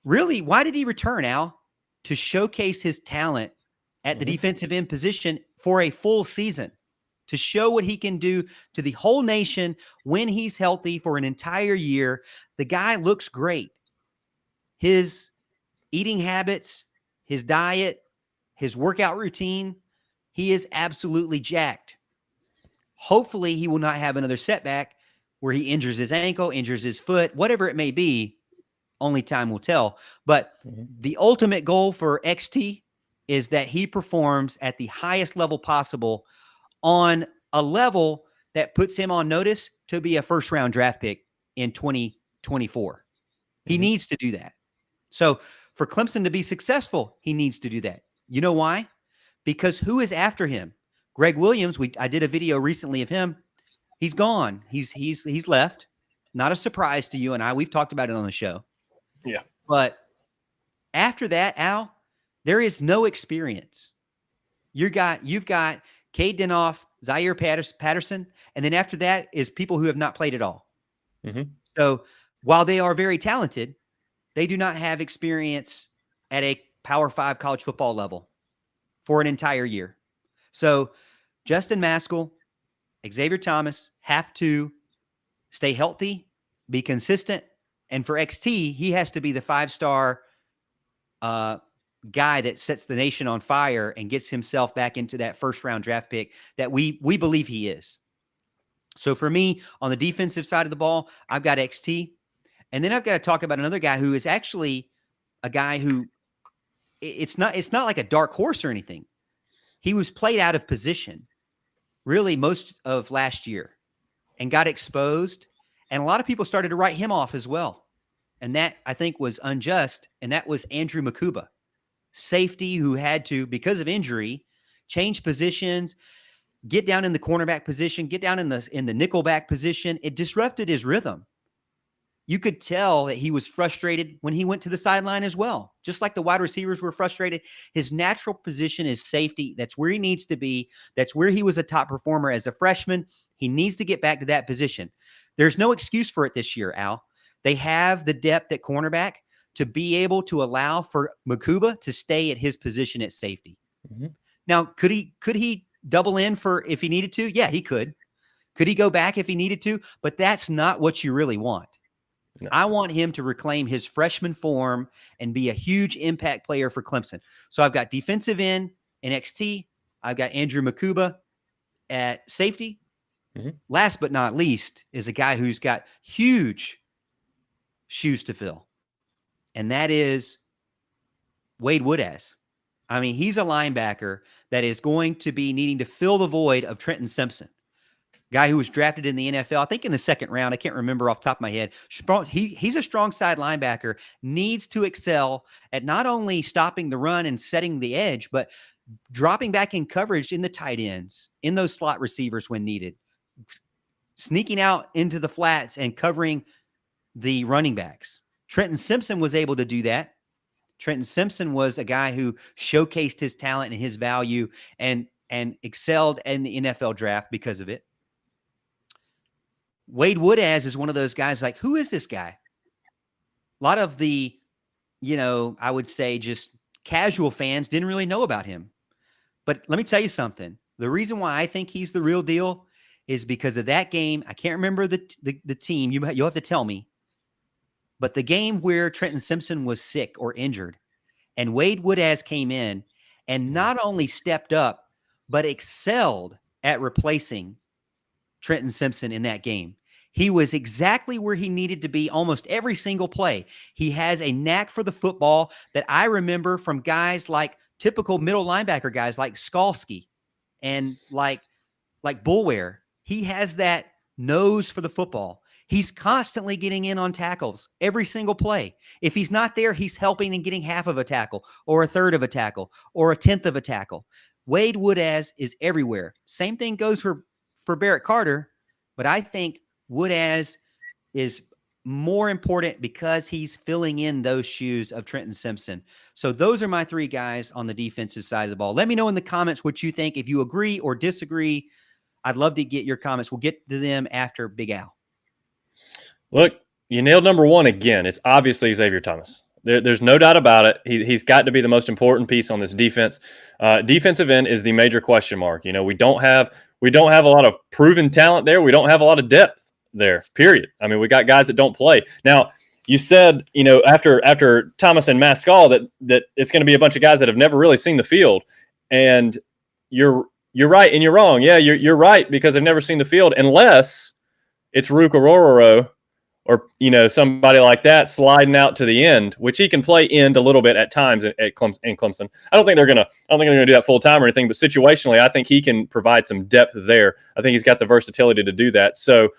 S1: Really, why did he return, Al? To showcase his talent at the defensive end position for a full season, to show what he can do to the whole nation when he's healthy for an entire year. The guy looks great. His eating habits, his diet, his workout routine, he is absolutely jacked. Hopefully, he will not have another setback where he injures his ankle, injures his foot, whatever it may be. Only time will tell. But the ultimate goal for XT is that he performs at the highest level possible on a level that puts him on notice to be a first-round draft pick in 2024. He needs to do that. So for Clemson to be successful, he needs to do that. You know why? Because who is after him? Greg Williams, I did a video recently of him. He's gone. He's left. Not a surprise to you and I. We've talked about it on the show.
S2: Yeah.
S1: But after that, Al, there is no experience. You've got Cade Dinoff, Zaire Patterson, and then after that is people who have not played at all. So while they are very talented, they do not have experience at a Power 5 college football level for an entire year. So Justin Maskell, Xavier Thomas have to stay healthy, be consistent. And for XT, he has to be the 5-star guy that sets the nation on fire and gets himself back into that first-round draft pick that we believe he is. So for me, on the defensive side of the ball, I've got XT. And then I've got to talk about another guy who is actually a guy who it's not like a dark horse or anything. He was played out of position really most of last year and got exposed. And a lot of people started to write him off as well. And that, I think, was unjust. And that was Andrew Makuba, safety who had to, because of injury, change positions, get down in the cornerback position, get down in the nickelback position. It disrupted his rhythm. You could tell that he was frustrated when he went to the sideline as well. Just like the wide receivers were frustrated. His natural position is safety. That's where he needs to be. That's where he was a top performer as a freshman. He needs to get back to that position. There's no excuse for it this year, Al. They have the depth at cornerback to be able to allow for Makuba to stay at his position at safety. Now, could he double in for if he needed to? Yeah, he could. Could he go back if he needed to? But that's not what you really want. No. I want him to reclaim his freshman form and be a huge impact player for Clemson. So I've got defensive end in XT. I've got Andrew Makuba at safety. Last but not least is a guy who's got huge shoes to fill. And that is Wade Woodaz. I mean, he's a linebacker that is going to be needing to fill the void of Trenton Simpson, guy who was drafted in the NFL, I think in the second round. I can't remember off the top of my head. He's a strong side linebacker, needs to excel at not only stopping the run and setting the edge, but dropping back in coverage in the tight ends, in those slot receivers when needed, sneaking out into the flats and covering the running backs. Trenton Simpson was able to do that. Trenton Simpson was a guy who showcased his talent and his value and excelled in the NFL draft because of it. Wade Woodaz is one of those guys like, who is this guy? A lot of the, I would say just casual fans didn't really know about him. But let me tell you something. The reason why I think he's the real deal is because of that game. I can't remember the team. You'll have to tell me. But the game where Trenton Simpson was sick or injured and Wade Woodaz came in and not only stepped up, but excelled at replacing Trenton Simpson in that game. He was exactly where he needed to be almost every single play. He has a knack for the football that I remember from guys like typical middle linebacker guys like Skalski and like Bulware. He has that nose for the football. He's constantly getting in on tackles every single play. If he's not there, he's helping and getting half of a tackle or a third of a tackle or a tenth of a tackle. Wade Woodaz is everywhere. Same thing goes for Barrett Carter, but I think Woodaz is more important because he's filling in those shoes of Trenton Simpson. So those are my three guys on the defensive side of the ball. Let me know in the comments what you think. If you agree or disagree, I'd love to get your comments. We'll get to them after Big Al.
S2: Look, you nailed number one again. It's obviously Xavier Thomas. There's no doubt about it. He's got to be the most important piece on this defense. Defensive end is the major question mark. We don't have a lot of proven talent there. We don't have a lot of depth there, period. I mean, we got guys that don't play. Now, you said, after Thomas and Mascal that it's going to be a bunch of guys that have never really seen the field. And you're right and you're wrong. Yeah, you're right because they've never seen the field unless it's Rook Ororo or somebody like that sliding out to the end, which he can play end a little bit at times in Clemson. I don't think they're gonna do that full time or anything, but situationally, I think he can provide some depth there. I think he's got the versatility to do that. So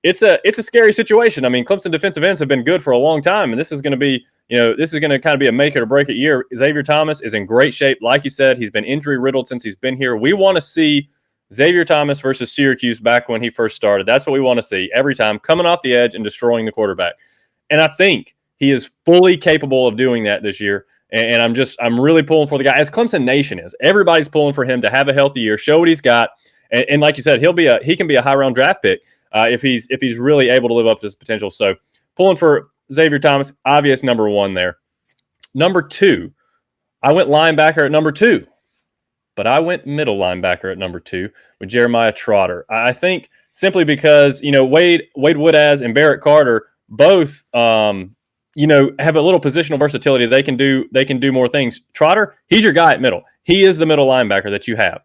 S2: it's a scary situation. I mean, Clemson defensive ends have been good for a long time, and this is going to be kind of be a make it or break it year. Xavier Thomas is in great shape, like you said. He's been injury riddled since he's been here. We want to see Xavier Thomas versus Syracuse back when he first started. That's what we want to see every time, coming off the edge and destroying the quarterback. And I think he is fully capable of doing that this year. And I'm really pulling for the guy, as Clemson Nation is. Everybody's pulling for him to have a healthy year, show what he's got. And like you said, he can be a high round draft pick if he's really able to live up to his potential. So pulling for Xavier Thomas, obvious number one there. Number two, I went linebacker at number two. But I went middle linebacker at number two with Jeremiah Trotter. I think simply because, Wade Woodaz and Barrett Carter both, have a little positional versatility. They can do more things. Trotter, he's your guy at middle. He is the middle linebacker that you have,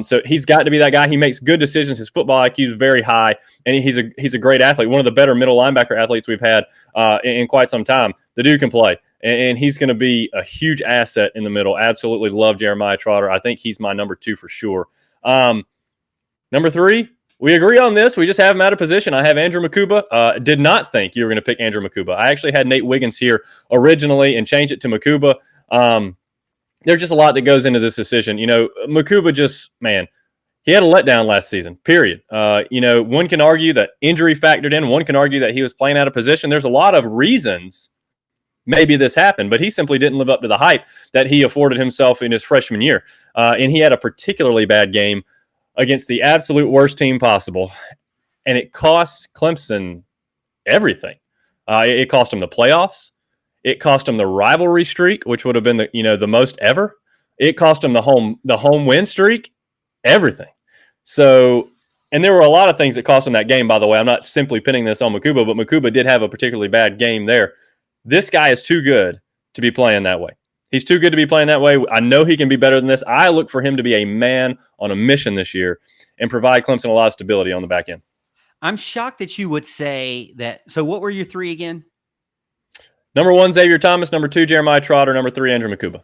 S2: so he's got to be that guy. He makes good decisions. His football IQ is very high, and he's a great athlete. One of the better middle linebacker athletes we've had in quite some time. The dude can play. And he's going to be a huge asset in the middle. Absolutely love Jeremiah Trotter. I think he's my number two for sure. Number three, we agree on this. We just have him out of position. I have Andrew Makuba. Did not think you were going to pick Andrew Makuba. I actually had Nate Wiggins here originally and changed it to Makuba. There's just a lot that goes into this decision. Makuba he had a letdown last season, period. One can argue that injury factored in. One can argue that he was playing out of position. There's a lot of reasons maybe this happened, but he simply didn't live up to the hype that he afforded himself in his freshman year. And he had a particularly bad game against the absolute worst team possible. And it cost Clemson everything. It cost him the playoffs. It cost him the rivalry streak, which would have been the most ever. It cost him the home win streak, everything. So, and there were a lot of things that cost him that game, by the way. I'm not simply pinning this on Makuba, but Makuba did have a particularly bad game there. This guy is too good to be playing that way. He's too good to be playing that way. I know he can be better than this. I look for him to be a man on a mission this year and provide Clemson a lot of stability on the back end.
S1: I'm shocked that you would say that. So what were your three again?
S2: Number one, Xavier Thomas. Number two, Jeremiah Trotter. Number three, Andrew Makuba.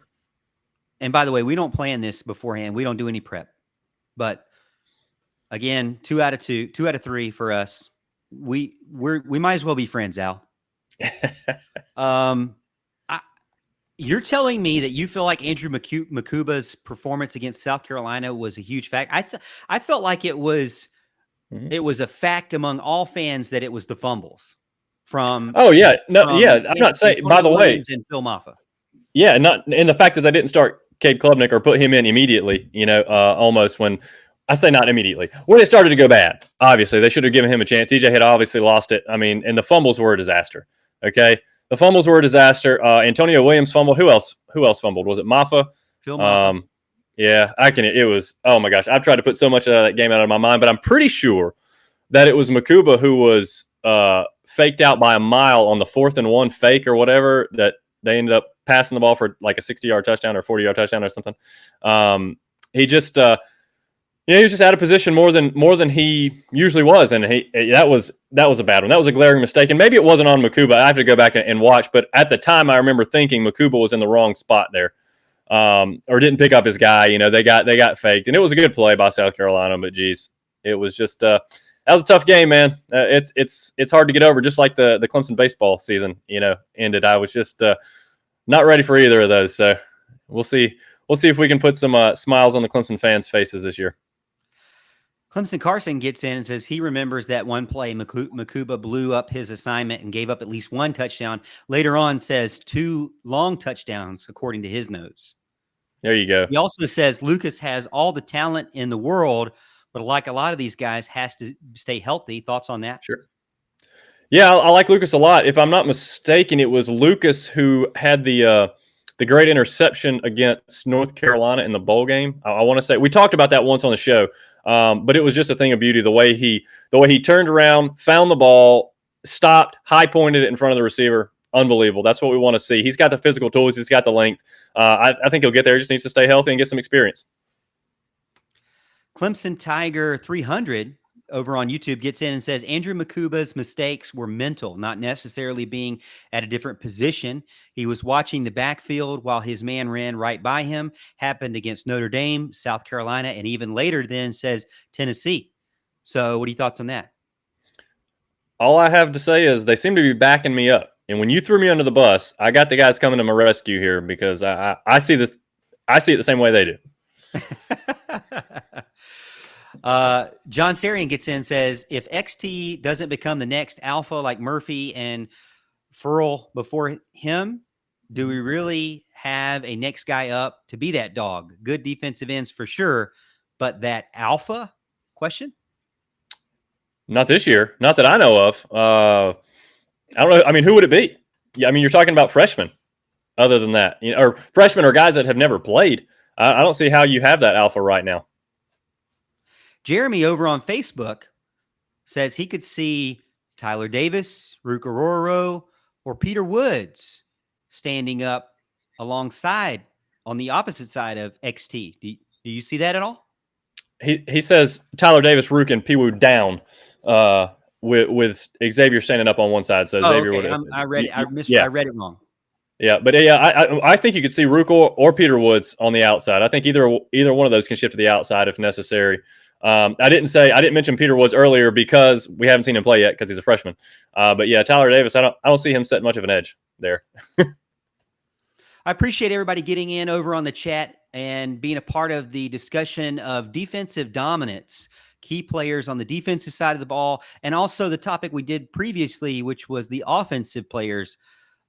S1: And by the way, we don't plan this beforehand. We don't do any prep. But again, 2 out of 3 for us. We might as well be friends, Al. Um, I, you're telling me that you feel like Andrew Makuba's performance against South Carolina was a huge fact. I felt like it was a fact among all fans that it was the fumbles from
S2: Oh yeah, no, yeah. I'm not saying. By
S1: Antonio
S2: the way,
S1: Williams and Phil Maffa.
S2: yeah, not in the fact that they didn't start Cade Klubnik or put him in immediately. Almost when I say not immediately when it started to go bad. Obviously, they should have given him a chance. TJ had obviously lost it. I mean, and the fumbles were a disaster. Okay, the fumbles were a disaster. Antonio Williams fumbled. Who else? Who else fumbled? Was it Maffa?
S1: Phil Maffa.
S2: Yeah, I can. It was. Oh my gosh, I've tried to put so much of that game out of my mind, but I'm pretty sure that it was Makuba who was faked out by a mile on the 4th and 1 fake or whatever that they ended up passing the ball for like a 60-yard touchdown or 40-yard touchdown or something. He just, he was just out of position more than he usually was, and that was a bad one. That was a glaring mistake, and maybe it wasn't on Makuba. I have to go back and watch, but at the time, I remember thinking Makuba was in the wrong spot there, or didn't pick up his guy. They got faked, and it was a good play by South Carolina, but geez, it was just. That was a tough game, man. It's hard to get over, just like the Clemson baseball season, ended. I was just not ready for either of those. So we'll see. We'll see if we can put some smiles on the Clemson fans' faces this year.
S1: Clemson Carson gets in and says he remembers that one play Makuba blew up his assignment and gave up at least 1 touchdown. Later on says 2 long touchdowns, according to his notes.
S2: There you go.
S1: He also says Lucas has all the talent in the world, but like a lot of these guys, has to stay healthy. Thoughts on that?
S2: Sure. Yeah, I like Lucas a lot. If I'm not mistaken, it was Lucas who had the great interception against North Carolina in the bowl game. I want to say we talked about that once on the show, but it was just a thing of beauty. The way he turned around, found the ball, stopped, high pointed it in front of the receiver. Unbelievable. That's what we want to see. He's got the physical tools. He's got the length. I think he'll get there. He just needs to stay healthy and get some experience.
S1: Clemson Tiger 300 over on YouTube gets in and says Andrew Makuba's mistakes were mental, not necessarily being at a different position. He was watching the backfield while his man ran right by him. Happened against Notre Dame, South Carolina, and even later then says Tennessee. So what are your thoughts on that?
S2: All I have to say is they seem to be backing me up. And when you threw me under the bus, I got the guys coming to my rescue here because I see this. I see it the same way they do.
S1: John Sarian gets in and says, if XT doesn't become the next alpha like Murphy and Furl before him, do we really have a next guy up to be that dog? Good defensive ends for sure, but that alpha question?
S2: Not this year. Not that I know of. I don't know. I mean, who would it be? Yeah, I mean, you're talking about freshmen. Other than that, or freshmen or guys that have never played. I don't see how you have that alpha right now.
S1: Jeremy over on Facebook says he could see Tyler Davis, Rukaroro, or Peter Woods standing up alongside on the opposite side of XT. Do you see that at all?
S2: He says Tyler Davis, Rook, and Piwu down with Xavier standing up on one side. So Xavier
S1: okay.
S2: would.
S1: I read it. I read it wrong.
S2: Yeah, but I think you could see Rook or Peter Woods on the outside. I think either one of those can shift to the outside if necessary. I didn't mention Peter Woods earlier because we haven't seen him play yet because he's a freshman. But yeah, Tyler Davis, I don't see him setting much of an edge there.
S1: I appreciate everybody getting in over on the chat and being a part of the discussion of defensive dominance, key players on the defensive side of the ball, and also the topic we did previously, which was the offensive players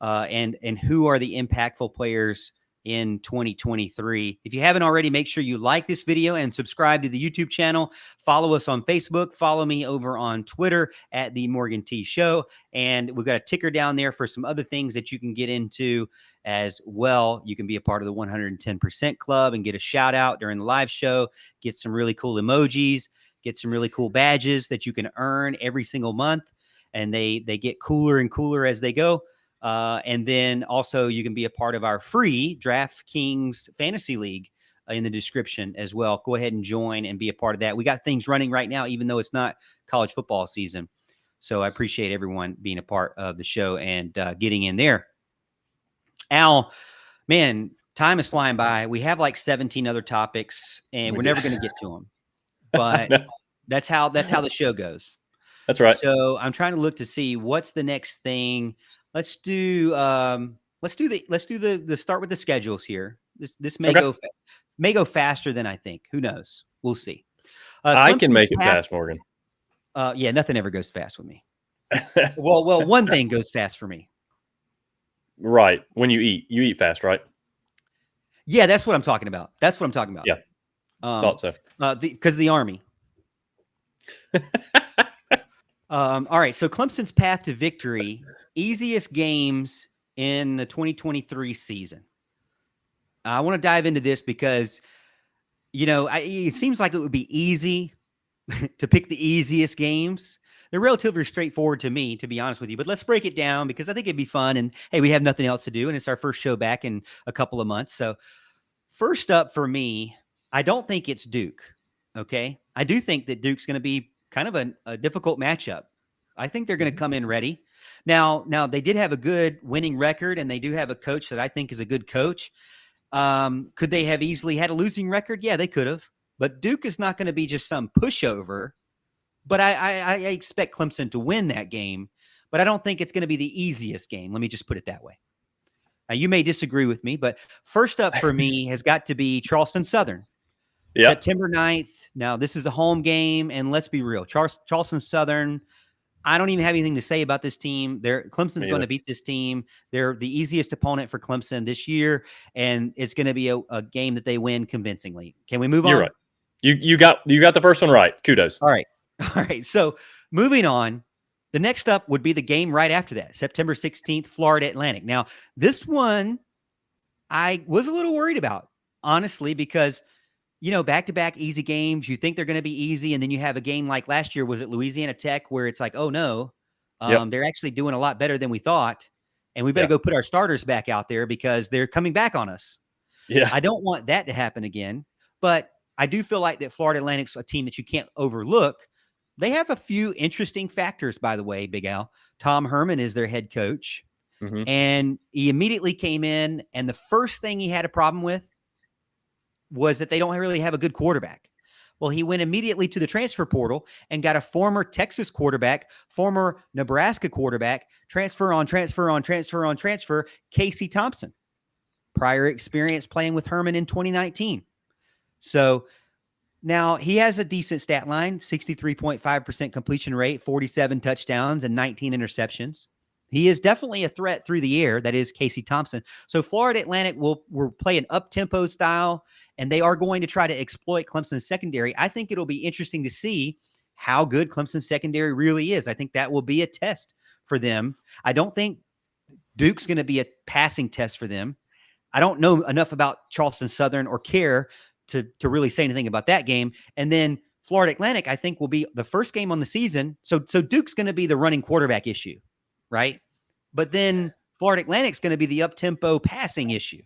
S1: and who are the impactful players in 2023. If you haven't already, make sure you like this video and subscribe to the YouTube channel. Follow us on Facebook. Follow me over on Twitter at The Morgan T Show. And we've got a ticker down there for some other things that you can get into as well. You can be a part of the 110% Club and get a shout out during the live show, get some really cool emojis, get some really cool badges that you can earn every single month. And they get cooler and cooler as they go. And then also you can be a part of our free DraftKings Fantasy League in the description as well. Go ahead and join and be a part of that. We got things running right now, even though it's not college football season. So I appreciate everyone being a part of the show and getting in there. Al, man, Time is flying by. We have like 17 other topics, and
S2: We
S1: we're
S2: do.
S1: never going to get to them. But that's how the show goes.
S2: That's right.
S1: So I'm trying to look to see what's the next thing. Let's do the start with the schedules here. This may
S2: Okay.
S1: go faster than I think. Who knows? We'll see.
S2: I can
S1: Clemson's
S2: make it
S1: path.
S2: fast, Morgan.
S1: Yeah, nothing ever goes fast with me. Well, one thing goes fast for me.
S2: Right. When you eat fast, right?
S1: Yeah, that's what I'm talking about.
S2: Yeah. Thought so.
S1: Because the Army. All right. So Clemson's path to victory, easiest games in the 2023 season. I want to dive into this because, it seems like it would be easy to pick the easiest games. They're relatively straightforward to me, to be honest with you. But let's break it down because I think it'd be fun. And hey, we have nothing else to do, and it's our first show back in a couple of months. So first up for me, I don't think it's Duke. Okay, I do think that Duke's going to be kind of a difficult matchup. I think they're going to come in ready. Now they did have a good winning record, and they do have a coach that I think is a good coach. Could they have easily had a losing record? Yeah, they could have. But Duke is not going to be just some pushover. But I expect Clemson to win that game. But I don't think it's going to be the easiest game. Let me just put it that way. Now, you may disagree with me, but first up for me has got to be Charleston Southern.
S2: Yeah.
S1: September 9th. Now, this is a home game, and let's be real. Charleston Southern, I don't even have anything to say about this team. Clemson's going to beat this team. They're the easiest opponent for Clemson this year, and it's going to be a game that they win convincingly. Can we move on?
S2: You're right. You got the first one right. Kudos.
S1: All right. So moving on, the next up would be the game right after that, September 16th, Florida Atlantic. Now, this one I was a little worried about, honestly, because back-to-back easy games, you think they're going to be easy, and then you have a game like last year, was it Louisiana Tech, where it's like, oh, no, they're actually doing a lot better than we thought, and we better go put our starters back out there because they're coming back on us.
S2: Yeah.
S1: I don't want that to happen again, but I do feel like that Florida Atlantic's a team that you can't overlook. They have a few interesting factors, by the way, Big Al. Tom Herman is their head coach, and he immediately came in, and the first thing he had a problem with was that they don't really have a good quarterback. Well, he went immediately to the transfer portal and got a former Texas quarterback, former Nebraska quarterback, transfer, Casey Thompson. Prior experience playing with Herman in 2019. So now he has a decent stat line, 63.5% completion rate, 47 touchdowns, and 19 interceptions. He is definitely a threat through the air. That is Casey Thompson. So Florida Atlantic will play an up-tempo style, and they are going to try to exploit Clemson's secondary. I think it'll be interesting to see how good Clemson's secondary really is. I think that will be a test for them. I don't think Duke's going to be a passing test for them. I don't know enough about Charleston Southern or care to really say anything about that game. And then Florida Atlantic, I think, will be the first game on the season. So Duke's going to be the running quarterback issue, right? But then Florida Atlantic's going to be the up-tempo passing issue.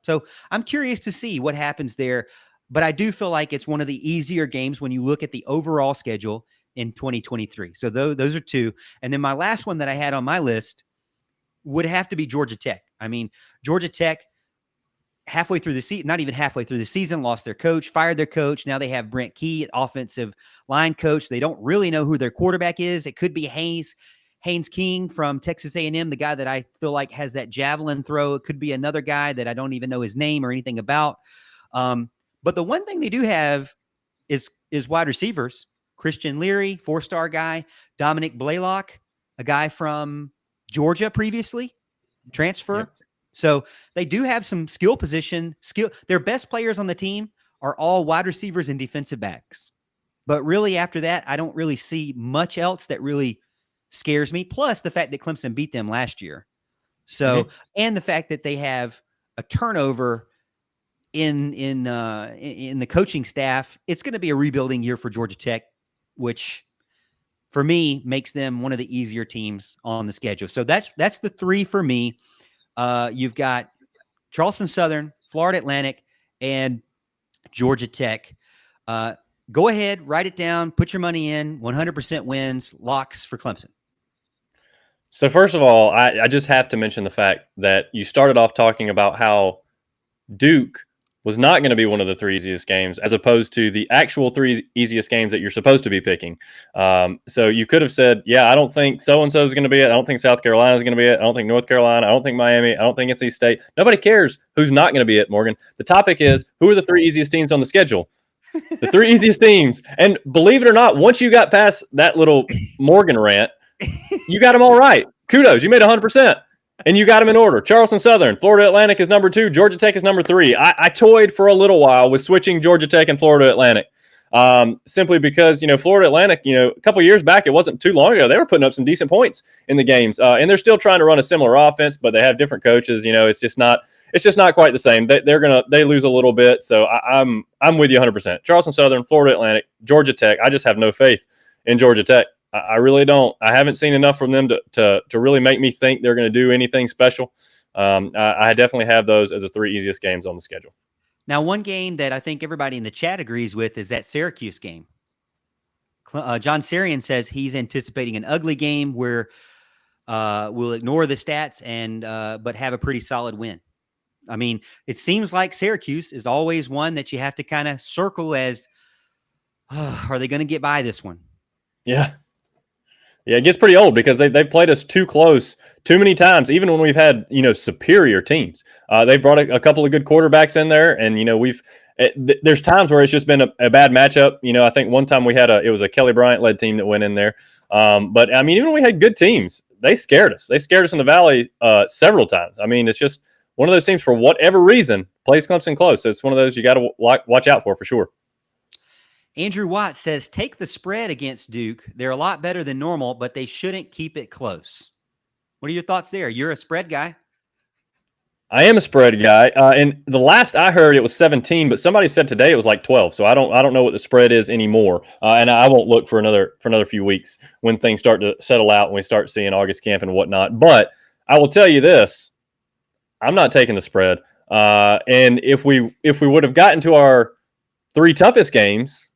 S1: So I'm curious to see what happens there. But I do feel like it's one of the easier games when you look at the overall schedule in 2023. So those are two. And then my last one that I had on my list would have to be Georgia Tech. I mean, Georgia Tech, halfway through the season, not even halfway through the season, lost their coach, fired their coach. Now they have Brent Key, offensive line coach. They don't really know who their quarterback is. It could be Haynes King from Texas A&M, the guy that I feel like has that javelin throw. It could be another guy that I don't even know his name or anything about. But the one thing they do have is wide receivers. Christian Leary, 4-star guy. Dominic Blaylock, a guy from Georgia previously, transfer. Yep. So they do have some skill. Their best players on the team are all wide receivers and defensive backs. But really after that, I don't really see much else that really scares me. Plus the fact that Clemson beat them last year. So, and the fact that they have a turnover in the coaching staff. It's going to be a rebuilding year for Georgia Tech, which for me makes them one of the easier teams on the schedule. So that's the three for me. You've got Charleston Southern, Florida Atlantic, and Georgia Tech. Go ahead, write it down, put your money in. 100% wins, locks for Clemson.
S2: So first of all, I just have to mention the fact that you started off talking about how Duke was not going to be one of the three easiest games, as opposed to the actual three easiest games that you're supposed to be picking. So you could have said, yeah, I don't think so-and-so is going to be it. I don't think South Carolina is going to be it. I don't think North Carolina. I don't think Miami. I don't think NC State. Nobody cares who's not going to be it, Morgan. The topic is, who are the three easiest teams on the schedule? The three easiest teams. And believe it or not, once you got past that little Morgan rant, you got them all right. Kudos. You made 100%. And you got them in order. Charleston Southern, Florida Atlantic is number 2. Georgia Tech is number 3. I toyed for a little while with switching Georgia Tech and Florida Atlantic, simply because, Florida Atlantic, a couple of years back, it wasn't too long ago, they were putting up some decent points in the games, and they're still trying to run a similar offense, but they have different coaches. It's just not quite the same. They lose a little bit, so I'm with you 100%. Charleston Southern, Florida Atlantic, Georgia Tech. I just have no faith in Georgia Tech. I really don't. I haven't seen enough from them to really make me think they're going to do anything special. I definitely have those as the three easiest games on the schedule.
S1: Now, one game that I think everybody in the chat agrees with is that Syracuse game. John Sarian says he's anticipating an ugly game where we'll ignore the stats but have a pretty solid win. I mean, it seems like Syracuse is always one that you have to kind of circle as, are they going to get by this one?
S2: Yeah. Yeah, it gets pretty old because they've played us too close too many times, even when we've had, superior teams. They've brought a couple of good quarterbacks in there, and, there's times where it's just been a bad matchup. I think one time it was a Kelly Bryant-led team that went in there. But, I mean, even when we had good teams, they scared us. They scared us in the Valley several times. I mean, it's just one of those teams, for whatever reason, plays Clemson close. So it's one of those you got to watch out for sure.
S1: Andrew Watt says, take the spread against Duke. They're a lot better than normal, but they shouldn't keep it close. What are your thoughts there? You're a spread guy.
S2: I am a spread guy. And the last I heard, it was 17, but somebody said today it was like 12. So I don't know what the spread is anymore. And I won't look for another few weeks when things start to settle out and we start seeing August camp and whatnot. But I will tell you this, I'm not taking the spread. And if we would have gotten to our three toughest games,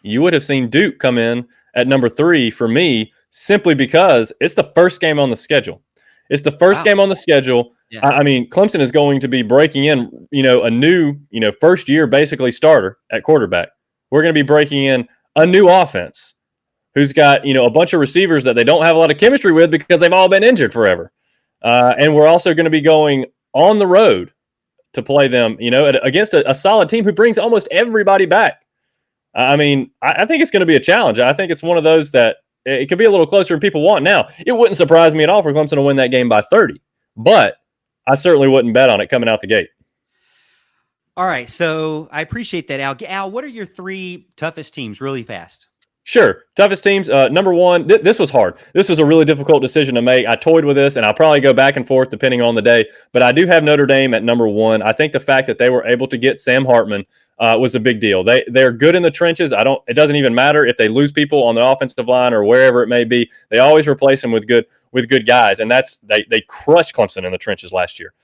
S2: you would have seen Duke come in at number 3 for me, simply because it's the first game on the schedule. It's the first game on the schedule. Yeah. I mean, Clemson is going to be breaking in, a new, first year basically starter at quarterback. We're going to be breaking in a new offense who's got, a bunch of receivers that they don't have a lot of chemistry with because they've all been injured forever. And we're also going to be going on the road to play them, against a solid team who brings almost everybody back. I mean, I think it's going to be a challenge. I think it's one of those that it could be a little closer than people want. Now, it wouldn't surprise me at all for Clemson to win that game by 30, but I certainly wouldn't bet on it coming out the gate.
S1: All right, so I appreciate that, Al. Al, what are your 3 toughest teams really fast?
S2: Sure. Toughest teams. Number 1, this was hard. This was a really difficult decision to make. I toyed with this, and I'll probably go back and forth depending on the day, but I do have Notre Dame at number 1. I think the fact that they were able to get Sam Hartman was a big deal. They're good in the trenches. It doesn't even matter if they lose people on the offensive line or wherever it may be. They always replace them with good guys, and they crushed Clemson in the trenches last year.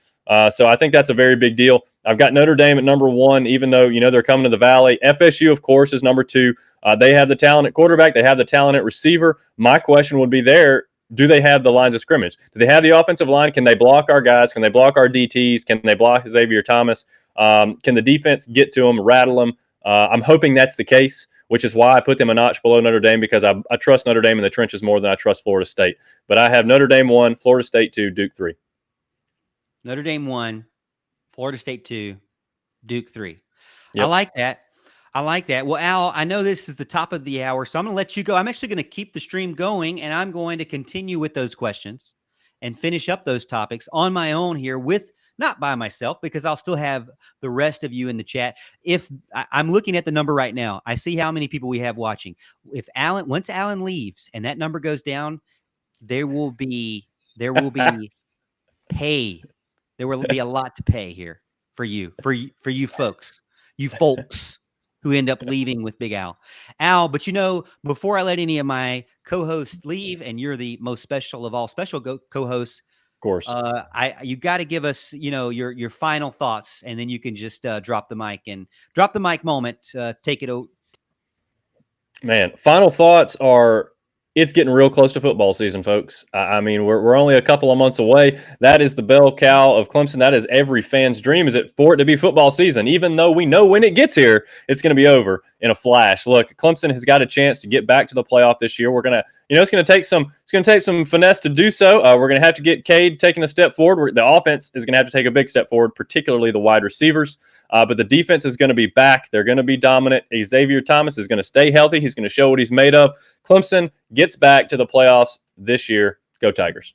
S2: So I think that's a very big deal. I've got Notre Dame at number 1, even though, they're coming to the Valley. FSU, of course, is number 2. They have the talent at quarterback. They have the talent at receiver. My question would be do they have the lines of scrimmage? Do they have the offensive line? Can they block our guys? Can they block our DTs? Can they block Xavier Thomas? Can the defense get to them, rattle them? I'm hoping that's the case, which is why I put them a notch below Notre Dame, because I trust Notre Dame in the trenches more than I trust Florida State. But I have Notre Dame 1, Florida State 2, Duke 3.
S1: Notre Dame 1, Florida State 2, Duke 3.
S2: Yep.
S1: I like that. Well, Al, I know this is the top of the hour, so I'm going to let you go. I'm actually going to keep the stream going, and I'm going to continue with those questions and finish up those topics on my own here not by myself, because I'll still have the rest of you in the chat. If I'm looking at the number right now, I see how many people we have watching. Once Alan leaves and that number goes down, there will be pay. There will be a lot to pay here for you folks who end up leaving with Big Al. Al, but before I let any of my co-hosts leave, and you're the most special of all special co-hosts,
S2: of course,
S1: you got to give us, your final thoughts, and then you can just drop the mic moment. Take it over.
S2: Man, final thoughts are, it's getting real close to football season, folks. I mean, we're only a couple of months away. That is the bell cow of Clemson. That is every fan's dream, is it for it to be football season, even though we know when it gets here, it's going to be over in a flash. Look, Clemson has got a chance to get back to the playoff this year. We're going to, it's going to take some finesse to do so. We're going to have to get Cade taking a step forward. The offense is going to have to take a big step forward, particularly the wide receivers. But the defense is going to be back. They're going to be dominant. Xavier Thomas is going to stay healthy. He's going to show what he's made of. Clemson gets back to the playoffs this year. Go Tigers.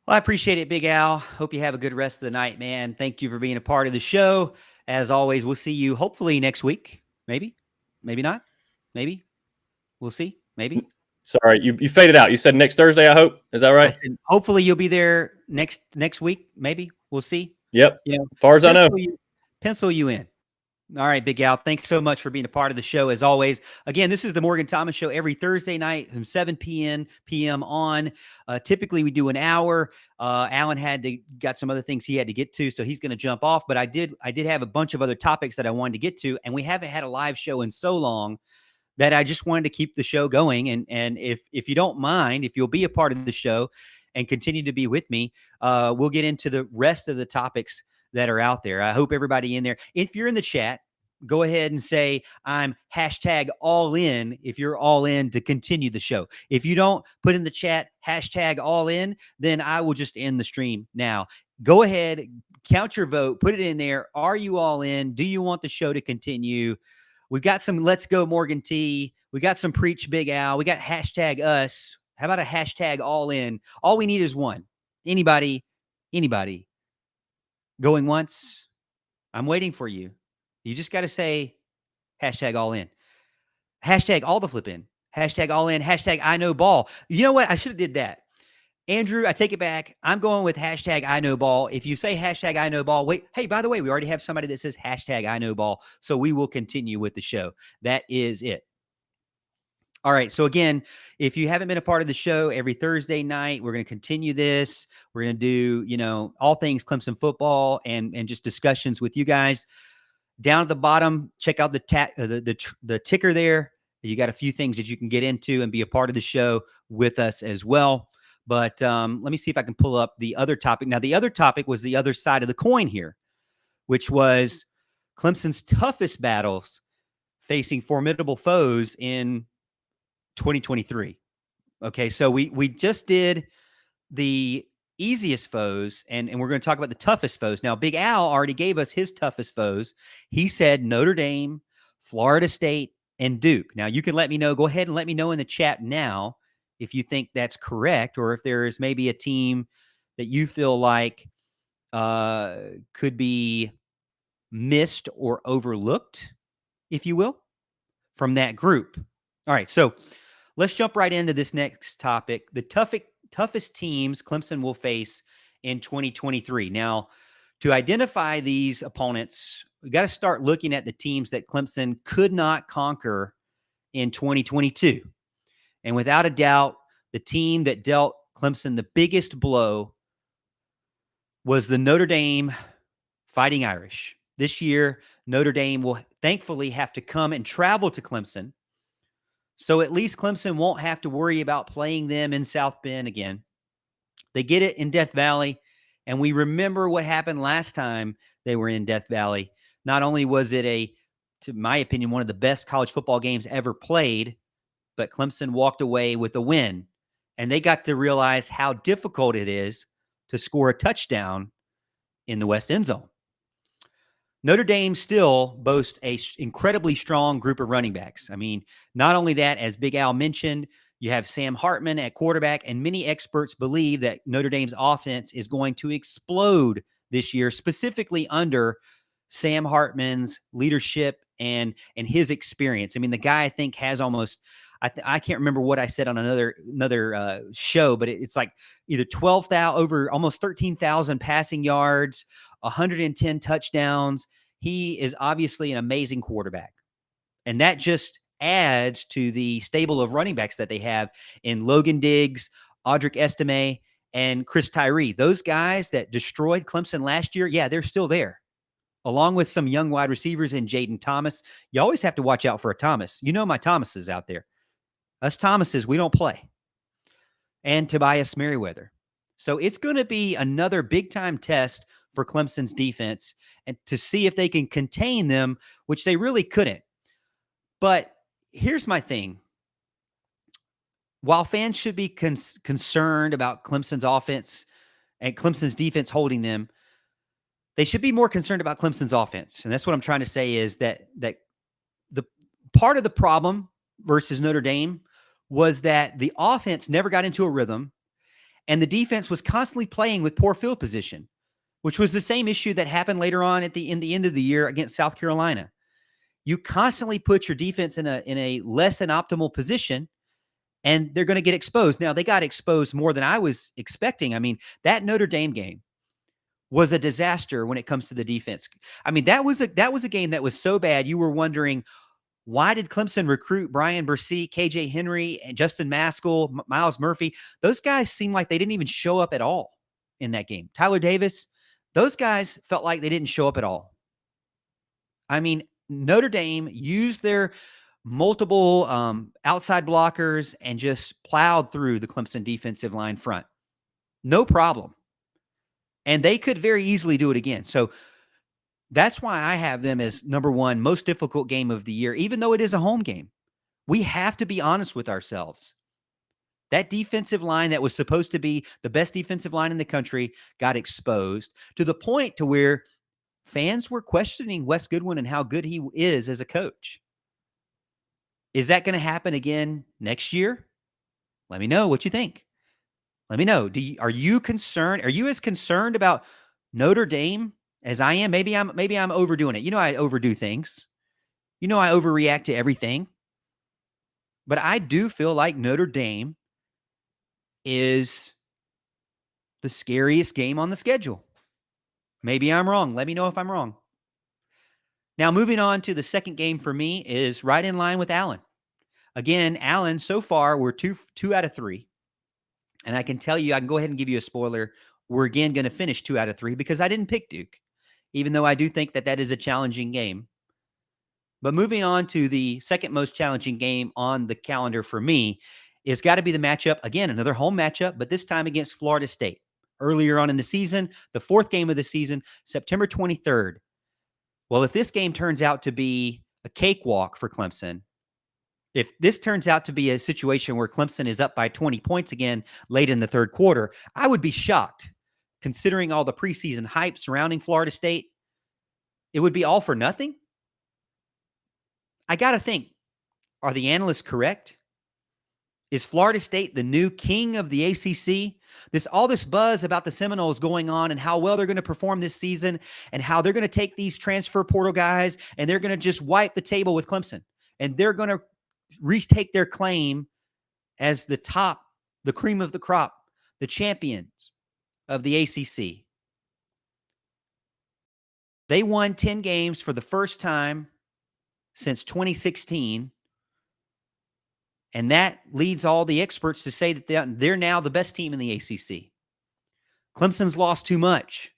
S1: Well, I appreciate it, Big Al. Hope you have a good rest of the night, man. Thank you for being a part of the show. As always, we'll see you hopefully next week. Maybe not. Maybe. We'll see. Maybe.
S2: Sorry, you faded out. You said next Thursday, I hope. Is that right?
S1: I said hopefully you'll be there next week. Maybe. We'll see.
S2: Yep. As far as I know.
S1: Pencil you in. All right, Big Al. Thanks so much for being a part of the show as always. Again, this is the Morgan Thomas Show every Thursday night from 7 p.m. on. Typically, we do an hour. Alan got some other things he had to get to, so he's going to jump off. But I did have a bunch of other topics that I wanted to get to, and we haven't had a live show in so long that I just wanted to keep the show going. And if you don't mind, if you'll be a part of the show and continue to be with me, we'll get into the rest of the topics that are out there. I hope everybody in there, if you're in the chat, go ahead and say I'm hashtag all in if you're all in to continue the show. If you don't put in the chat hashtag all in, then I will just end the stream now. Go ahead, count your vote, put it in there. Are you all in? Do you want the show to continue? We've got some Let's Go Morgan T. We got some Preach Big Al. We got hashtag us. How about a hashtag all in? All we need is one. Anybody going once? I'm waiting for you. You just got to say hashtag all in. Hashtag all the flip in. Hashtag all in. Hashtag I know ball. You know what? I should have did that. Andrew, I take it back. I'm going with hashtag I know ball. If you say hashtag I know ball, wait, hey, by the way, we already have somebody that says hashtag I know ball. So we will continue with the show. That is it. All right. So again, if you haven't been a part of the show, every Thursday night, we're going to continue this. We're going to do, all things Clemson football and just discussions with you guys. Down at the bottom, check out the ticker there. You got a few things that you can get into and be a part of the show with us as well. But let me see if I can pull up the other topic. Now, the other topic was the other side of the coin here, which was Clemson's toughest battles facing formidable foes in 2023. Okay, so we just did the easiest foes, and we're going to talk about the toughest foes. Now, Big Al already gave us his toughest foes. He said Notre Dame, Florida State, and Duke. Now, you can let me know. Go ahead and let me know in the chat now if you think that's correct, or if there is maybe a team that you feel like could be missed or overlooked, if you will, from that group. All right, so let's jump right into this next topic. The toughest teams Clemson will face in 2023. Now, to identify these opponents, we got to start looking at the teams that Clemson could not conquer in 2022. And without a doubt, the team that dealt Clemson the biggest blow was the Notre Dame Fighting Irish. This year, Notre Dame will thankfully have to come and travel to Clemson. So at least Clemson won't have to worry about playing them in South Bend again. They get it in Death Valley, and we remember what happened last time they were in Death Valley. Not only was it to my opinion, one of the best college football games ever played, but Clemson walked away with a win, and they got to realize how difficult it is to score a touchdown in the West End Zone. Notre Dame still boasts an incredibly strong group of running backs. I mean, not only that, as Big Al mentioned, you have Sam Hartman at quarterback, and many experts believe that Notre Dame's offense is going to explode this year, specifically under Sam Hartman's leadership and his experience. I mean, the guy I think has almost I can't remember what I said on another show, but it's like either 12,000 over almost 13,000 passing yards, 110 touchdowns. He is obviously an amazing quarterback, and that just adds to the stable of running backs that they have in Logan Diggs, Audric Estime, and Chris Tyree. Those guys that destroyed Clemson last year, yeah, they're still there. along with some young wide receivers in Jaden Thomas. You always have to watch out for a Thomas. You know my Thomases out there. Us Thomases, we don't play. And Tobias Merriweather. So it's going to be another big-time test for Clemson's defense and to see if they can contain them, which they really couldn't. But here's my thing. While fans should be concerned about Clemson's offense and Clemson's defense holding them, they should be more concerned about Clemson's offense. And that's what I'm trying to say is that the part of the problem versus Notre Dame was that the offense never got into a rhythm and the defense was constantly playing with poor field position, which was the same issue that happened later on in the end of the year against South Carolina. You constantly put your defense in a less than optimal position, and they're going to get exposed. Now, they got exposed more than I was expecting. I mean, that Notre Dame game was a disaster when it comes to the defense. I mean, that was a game that was so bad you were wondering, why did Clemson recruit Brian Bursey, KJ Henry, and Justin Maskell, Miles Murphy? Those guys seemed like they didn't even show up at all in that game. Tyler Davis, those guys felt like they didn't show up at all. I mean, Notre Dame used their multiple outside blockers and just plowed through the Clemson defensive line front. No problem. And they could very easily do it again. So that's why I have them as number one most difficult game of the year, even though it is a home game. We have to be honest with ourselves. That defensive line that was supposed to be the best defensive line in the country got exposed to the point to where fans were questioning Wes Goodwin and how good he is as a coach. Is that going to happen again next year? Let me know what you think. Let me know. Are you concerned? Are you as concerned about Notre Dame as I am? Maybe I'm overdoing it. You know, I overdo things. You know, I overreact to everything. But I do feel like Notre Dame is the scariest game on the schedule. Maybe I'm wrong. Let me know if I'm wrong. Now, moving on to the second game for me is right in line with Allen. Again, Allen, so far, we're two out of 3. And I can tell you, I can go ahead and give you a spoiler. We're again going to finish 2 out of 3 because I didn't pick Duke, even though I do think that is a challenging game. But moving on to the second most challenging game on the calendar for me is got to be the matchup. Again, another home matchup, but this time against Florida State. Earlier on in the season, the 4th game of the season, September 23rd. Well, if this game turns out to be a cakewalk for Clemson, if this turns out to be a situation where Clemson is up by 20 points again late in the third quarter, I would be shocked considering all the preseason hype surrounding Florida State. It would be all for nothing. I got to think, are the analysts correct? Is Florida State the new king of the ACC? All this buzz about the Seminoles going on and how well they're going to perform this season and how they're going to take these transfer portal guys and they're going to just wipe the table with Clemson. And they're going to retake their claim as the cream of the crop, the champions of the ACC. They won 10 games for the first time since 2016. And that leads all the experts to say that they're now the best team in the ACC. Clemson's lost too much.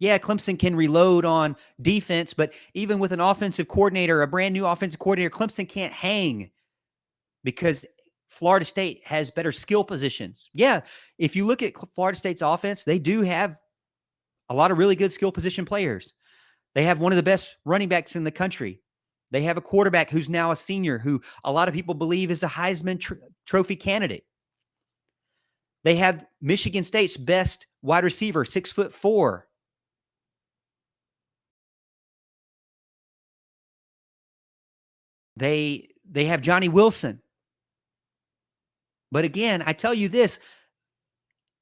S1: Yeah, Clemson can reload on defense, but even with an offensive coordinator, a brand new offensive coordinator, Clemson can't hang because Florida State has better skill positions. Yeah, if you look at Florida State's offense, they do have a lot of really good skill position players. They have one of the best running backs in the country. They have a quarterback who's now a senior who a lot of people believe is a Heisman Trophy candidate. They have Michigan State's best wide receiver, 6'4". They have Johnny Wilson. But again, I tell you this,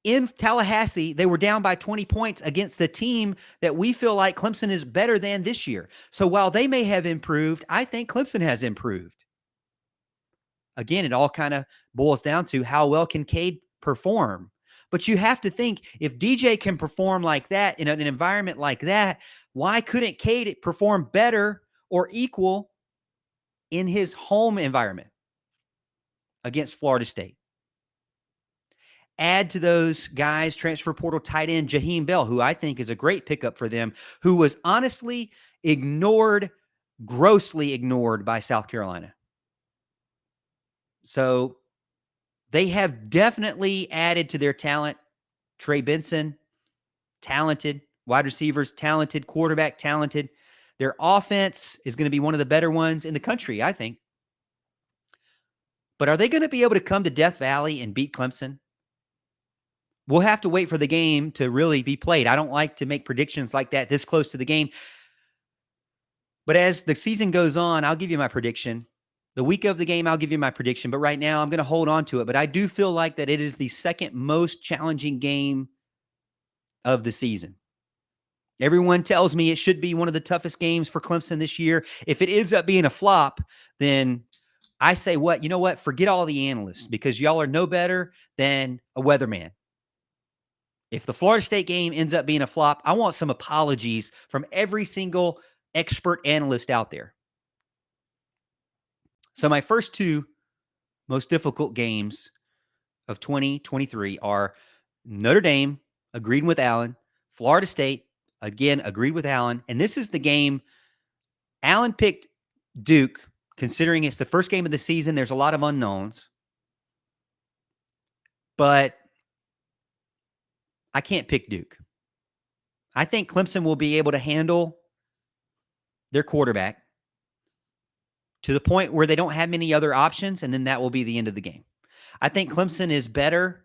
S1: in Tallahassee, they were down by 20 points against the team that we feel like Clemson is better than this year. So while they may have improved, I think Clemson has improved. Again, it all kind of boils down to how well can Cade perform. But you have to think, if DJ can perform like that in an environment like that, why couldn't Cade perform better or equal in his home environment against Florida State? Add to those guys, transfer portal tight end Jaheim Bell, who I think is a great pickup for them, who was honestly ignored, grossly ignored by South Carolina. So they have definitely added to their talent. Trey Benson, talented. Wide receivers, talented. Quarterback, talented. Their offense is going to be one of the better ones in the country, I think. But are they going to be able to come to Death Valley and beat Clemson? We'll have to wait for the game to really be played. I don't like to make predictions like that this close to the game. But as the season goes on, I'll give you my prediction. The week of the game, I'll give you my prediction. But right now, I'm going to hold on to it. But I do feel like that it is the second most challenging game of the season. Everyone tells me it should be one of the toughest games for Clemson this year. If it ends up being a flop, then I say what? You know what? Forget all the analysts because y'all are no better than a weatherman. If the Florida State game ends up being a flop, I want some apologies from every single expert analyst out there. So my first two most difficult games of 2023 are Notre Dame, agreed with Allen, Florida State, again, agreed with Allen. And this is the game Allen picked Duke, considering it's the first game of the season. There's a lot of unknowns. But I can't pick Duke. I think Clemson will be able to handle their quarterback to the point where they don't have many other options, and then that will be the end of the game. I think Clemson is better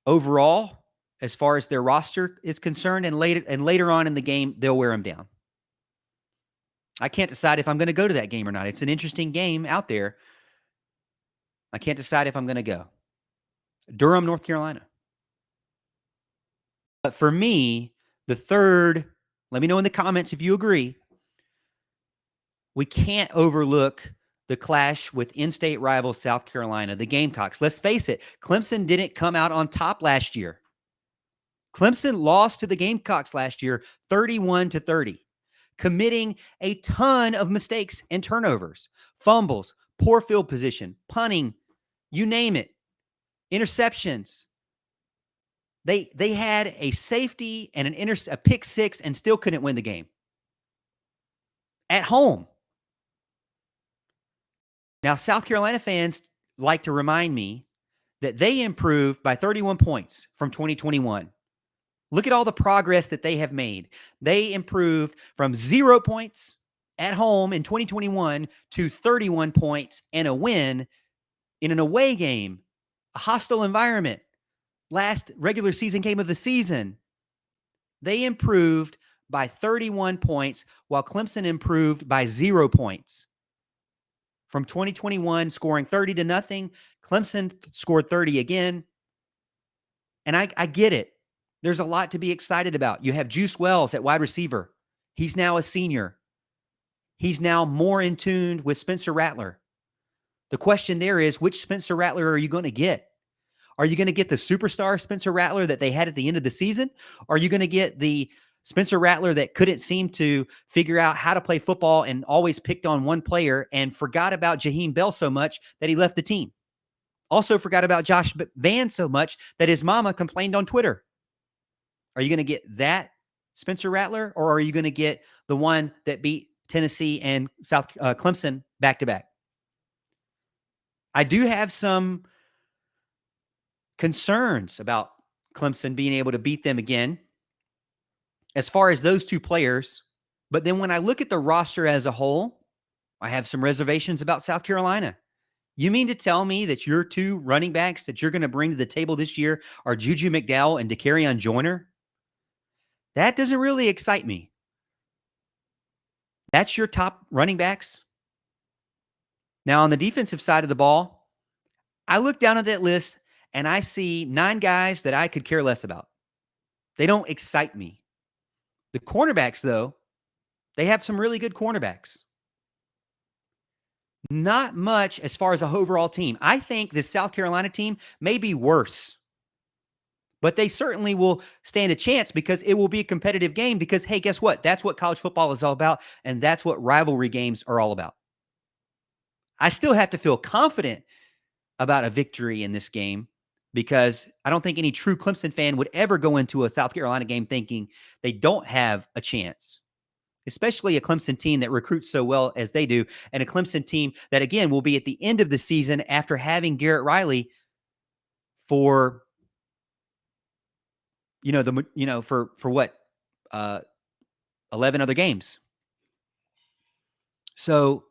S1: overall as far as their roster is concerned, and later on in the game, they'll wear them down. I can't decide if I'm going to go to that game or not. It's an interesting game out there. I can't decide if I'm going to go. Durham, North Carolina. But for me, the third, let me know in the comments if you agree, we can't overlook the clash with in-state rival South Carolina, the Gamecocks. Let's face it, Clemson didn't come out on top last year. Clemson lost to the Gamecocks last year 31-30, committing a ton of mistakes and turnovers, fumbles, poor field position, punting, you name it, interceptions. They had a safety and a pick six and still couldn't win the game at home. Now, South Carolina fans like to remind me that they improved by 31 points from 2021. Look at all the progress that they have made. They improved from 0 points at home in 2021 to 31 points and a win in an away game, a hostile environment. Last regular season game of the season, they improved by 31 points while Clemson improved by 0 points. From 2021 scoring 30-0, Clemson scored 30 again. And I get it. There's a lot to be excited about. You have Juice Wells at wide receiver. He's now a senior. He's now more in tune with Spencer Rattler. The question there is, which Spencer Rattler are you going to get? Are you going to get the superstar Spencer Rattler that they had at the end of the season? Or are you going to get the Spencer Rattler that couldn't seem to figure out how to play football and always picked on one player and forgot about Jaheim Bell so much that he left the team? Also forgot about Josh Van so much that his mama complained on Twitter. Are you going to get that Spencer Rattler, or are you going to get the one that beat Tennessee and Clemson back-to-back? I do have some concerns about Clemson being able to beat them again as far as those two players. But then when I look at the roster as a whole, I have some reservations about South Carolina. You mean to tell me that your two running backs that you're going to bring to the table this year are Juju McDowell and DeCarrion Joyner? That doesn't really excite me. That's your top running backs? Now, on the defensive side of the ball, I look down at that list and I see 9 guys that I could care less about. They don't excite me. The cornerbacks, though, they have some really good cornerbacks. Not much as far as a overall team. I think this South Carolina team may be worse, but they certainly will stand a chance because it will be a competitive game because, hey, guess what? That's what college football is all about, and that's what rivalry games are all about. I still have to feel confident about a victory in this game, because I don't think any true Clemson fan would ever go into a South Carolina game thinking they don't have a chance, especially a Clemson team that recruits so well as they do, and a Clemson team that, again, will be at the end of the season after having Garrett Riley for, for what, uh, 11 other games. So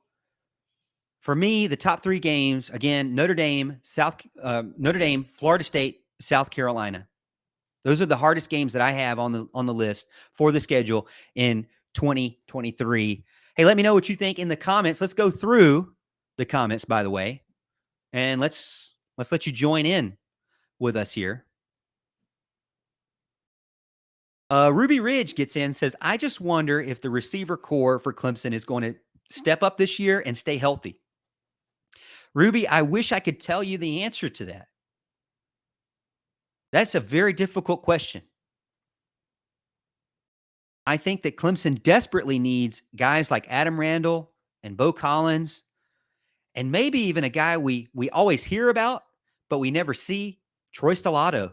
S1: for me, the top three games, again, Notre Dame, Florida State, South Carolina. Those are the hardest games that I have on the list for the schedule in 2023. Hey, let me know what you think in the comments. Let's go through the comments, by the way, and let's let you join in with us here. Ruby Ridge gets in, says, I just wonder if the receiver core for Clemson is going to step up this year and stay healthy. Ruby, I wish I could tell you the answer to that. That's a very difficult question. I think that Clemson desperately needs guys like Adam Randall and Bo Collins, and maybe even a guy we always hear about, but we never see, Troy Stellato.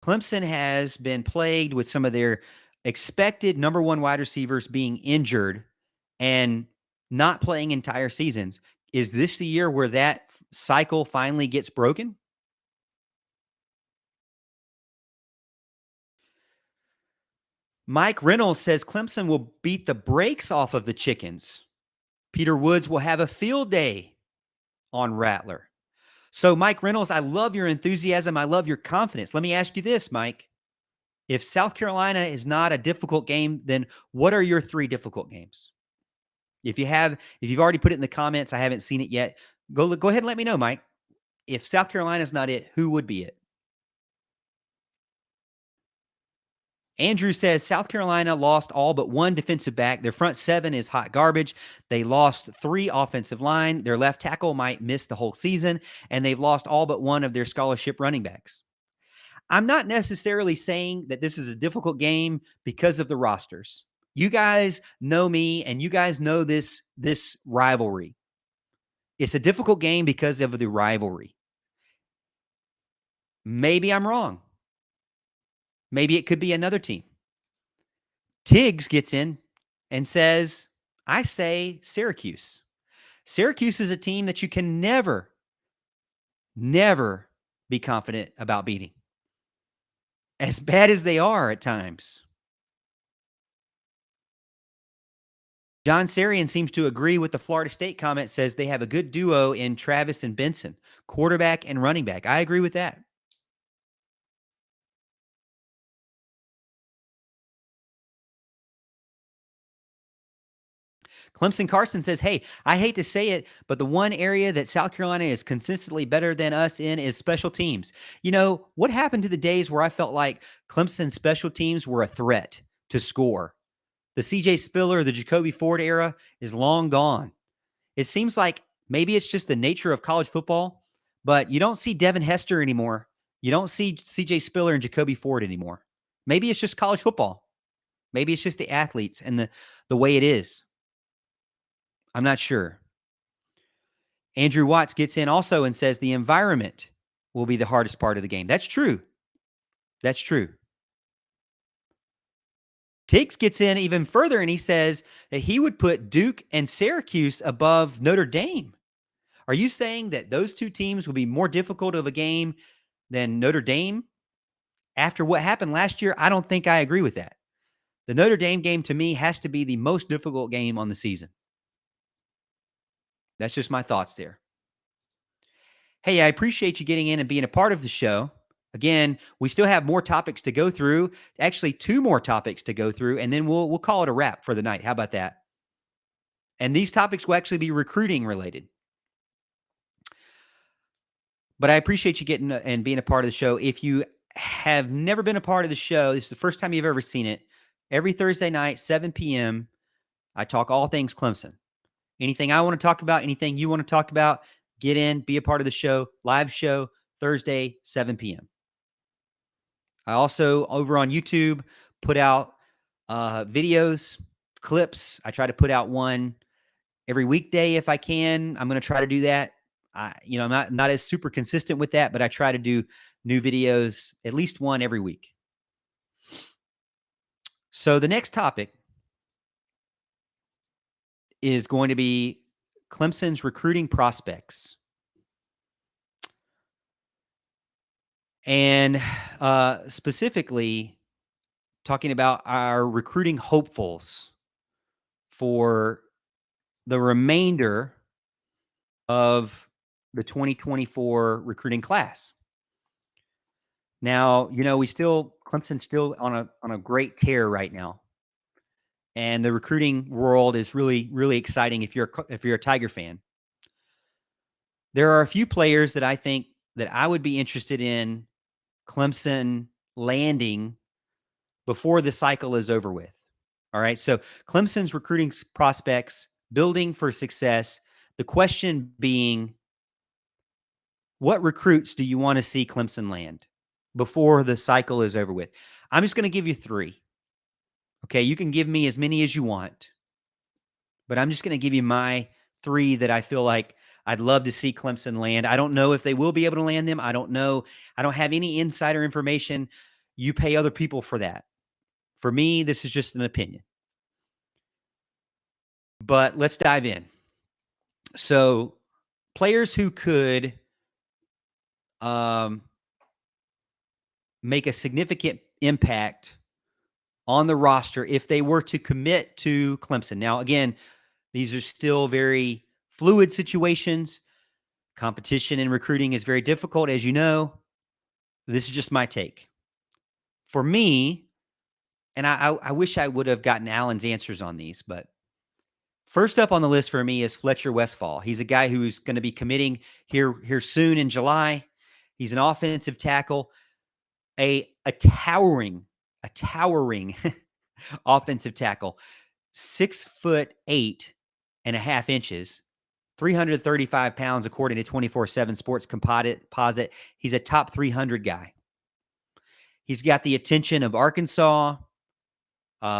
S1: Clemson has been plagued with some of their expected number one wide receivers being injured and not playing entire seasons. Is this the year where that cycle finally gets broken? Mike Reynolds says Clemson will beat the brakes off of the Chickens. Peter Woods will have a field day on Rattler. So, Mike Reynolds, I love your enthusiasm. I love your confidence. Let me ask you this, Mike. If South Carolina is not a difficult game, then what are your three difficult games? If you've already put it in the comments, I haven't seen it yet. Go ahead and let me know, Mike. If South Carolina is not it, who would be it? Andrew says South Carolina lost all but one defensive back. Their front seven is hot garbage. They lost 3 offensive line. Their left tackle might miss the whole season, and they've lost all but one of their scholarship running backs. I'm not necessarily saying that this is a difficult game because of the rosters. You guys know me, and you guys know this rivalry. It's a difficult game because of the rivalry. Maybe I'm wrong. Maybe it could be another team. Tiggs gets in and says, I say Syracuse. Syracuse is a team that you can never be confident about beating, as bad as they are at times. John Sarian seems to agree with the Florida State comment, says they have a good duo in Travis and Benson, quarterback and running back. I agree with that. Clemson Carson says, hey, I hate to say it, but the one area that South Carolina is consistently better than us in is special teams. You know, what happened to the days where I felt like Clemson special teams were a threat to score? The CJ Spiller, the Jacoby Ford era is long gone. It seems like maybe it's just the nature of college football, but you don't see Devin Hester anymore. You don't see CJ Spiller and Jacoby Ford anymore. Maybe it's just college football. Maybe it's just the athletes and the way it is. I'm not sure. Andrew Watts gets in also and says the environment will be the hardest part of the game. That's true. That's true. Tiggs gets in even further and he says that he would put Duke and Syracuse above Notre Dame. Are you saying that those two teams will be more difficult of a game than Notre Dame? After what happened last year, I don't think I agree with that. The Notre Dame game to me has to be the most difficult game on the season. That's just my thoughts there. Hey, I appreciate you getting in and being a part of the show. Again, we still have more topics to go through, actually 2 more topics to go through, and then we'll call it a wrap for the night. How about that? And these topics will actually be recruiting related. But I appreciate you getting and being a part of the show. If you have never been a part of the show, this is the first time you've ever seen it. Every Thursday night, 7 p.m., I talk all things Clemson. Anything I want to talk about, anything you want to talk about, get in, be a part of the show. Live show, Thursday, 7 p.m. I also, over on YouTube, put out videos, clips. I try to put out one every weekday if I can. I'm going to try to do that. I'm not as super consistent with that, but I try to do new videos, at least one every week. So the next topic is going to be Clemson's recruiting prospects. And specifically talking about our recruiting hopefuls for the remainder of the 2024 recruiting class. Now, Clemson's still on a great tear right now. And the recruiting world is really, really exciting if you're a Tiger fan. There are a few players that I think that I would be interested in Clemson landing before the cycle is over with. All right. So Clemson's recruiting prospects, building for success. The question being, what recruits do you want to see Clemson land before the cycle is over with? I'm just going to give you 3. Okay. You can give me as many as you want, but I'm just going to give you my 3 that I feel like I'd love to see Clemson land. I don't know if they will be able to land them. I don't know. I don't have any insider information. You pay other people for that. For me, this is just an opinion. But let's dive in. So, players who could make a significant impact on the roster if they were to commit to Clemson. Now, again, these are still very fluid situations. Competition in recruiting is very difficult, as you know. This is just my take. For me, and I wish I would have gotten Alan's answers on these, but first up on the list for me is Fletcher Westphal. He's a guy who's going to be committing here soon in July. He's an offensive tackle, a towering offensive tackle, 6'8.5", 335 pounds, according to 24/7 Sports Composite. He's a top 300 guy. He's got the attention of Arkansas,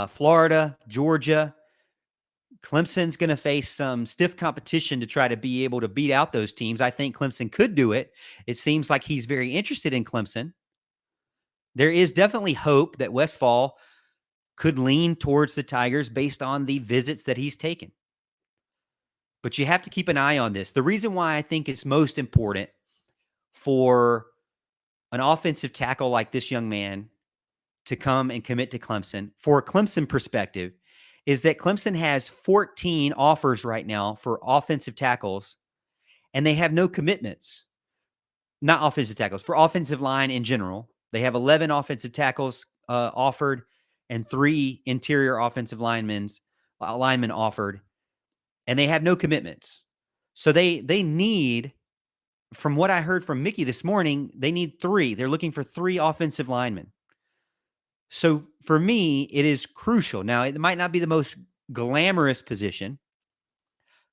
S1: Florida, Georgia. Clemson's going to face some stiff competition to try to be able to beat out those teams. I think Clemson could do it. It seems like he's very interested in Clemson. There is definitely hope that Westphal could lean towards the Tigers based on the visits that he's taken. But you have to keep an eye on this. The reason why I think it's most important for an offensive tackle like this young man to come and commit to Clemson, for a Clemson perspective, is that Clemson has 14 offers right now for offensive tackles, and they have no commitments. Not offensive tackles, for offensive line in general. They have 11 offensive tackles offered and 3 interior offensive linemen offered, and they have no commitments. So they need, from what I heard from Mickey this morning, they need 3. They're looking for 3 offensive linemen. So for me, it is crucial. Now, it might not be the most glamorous position,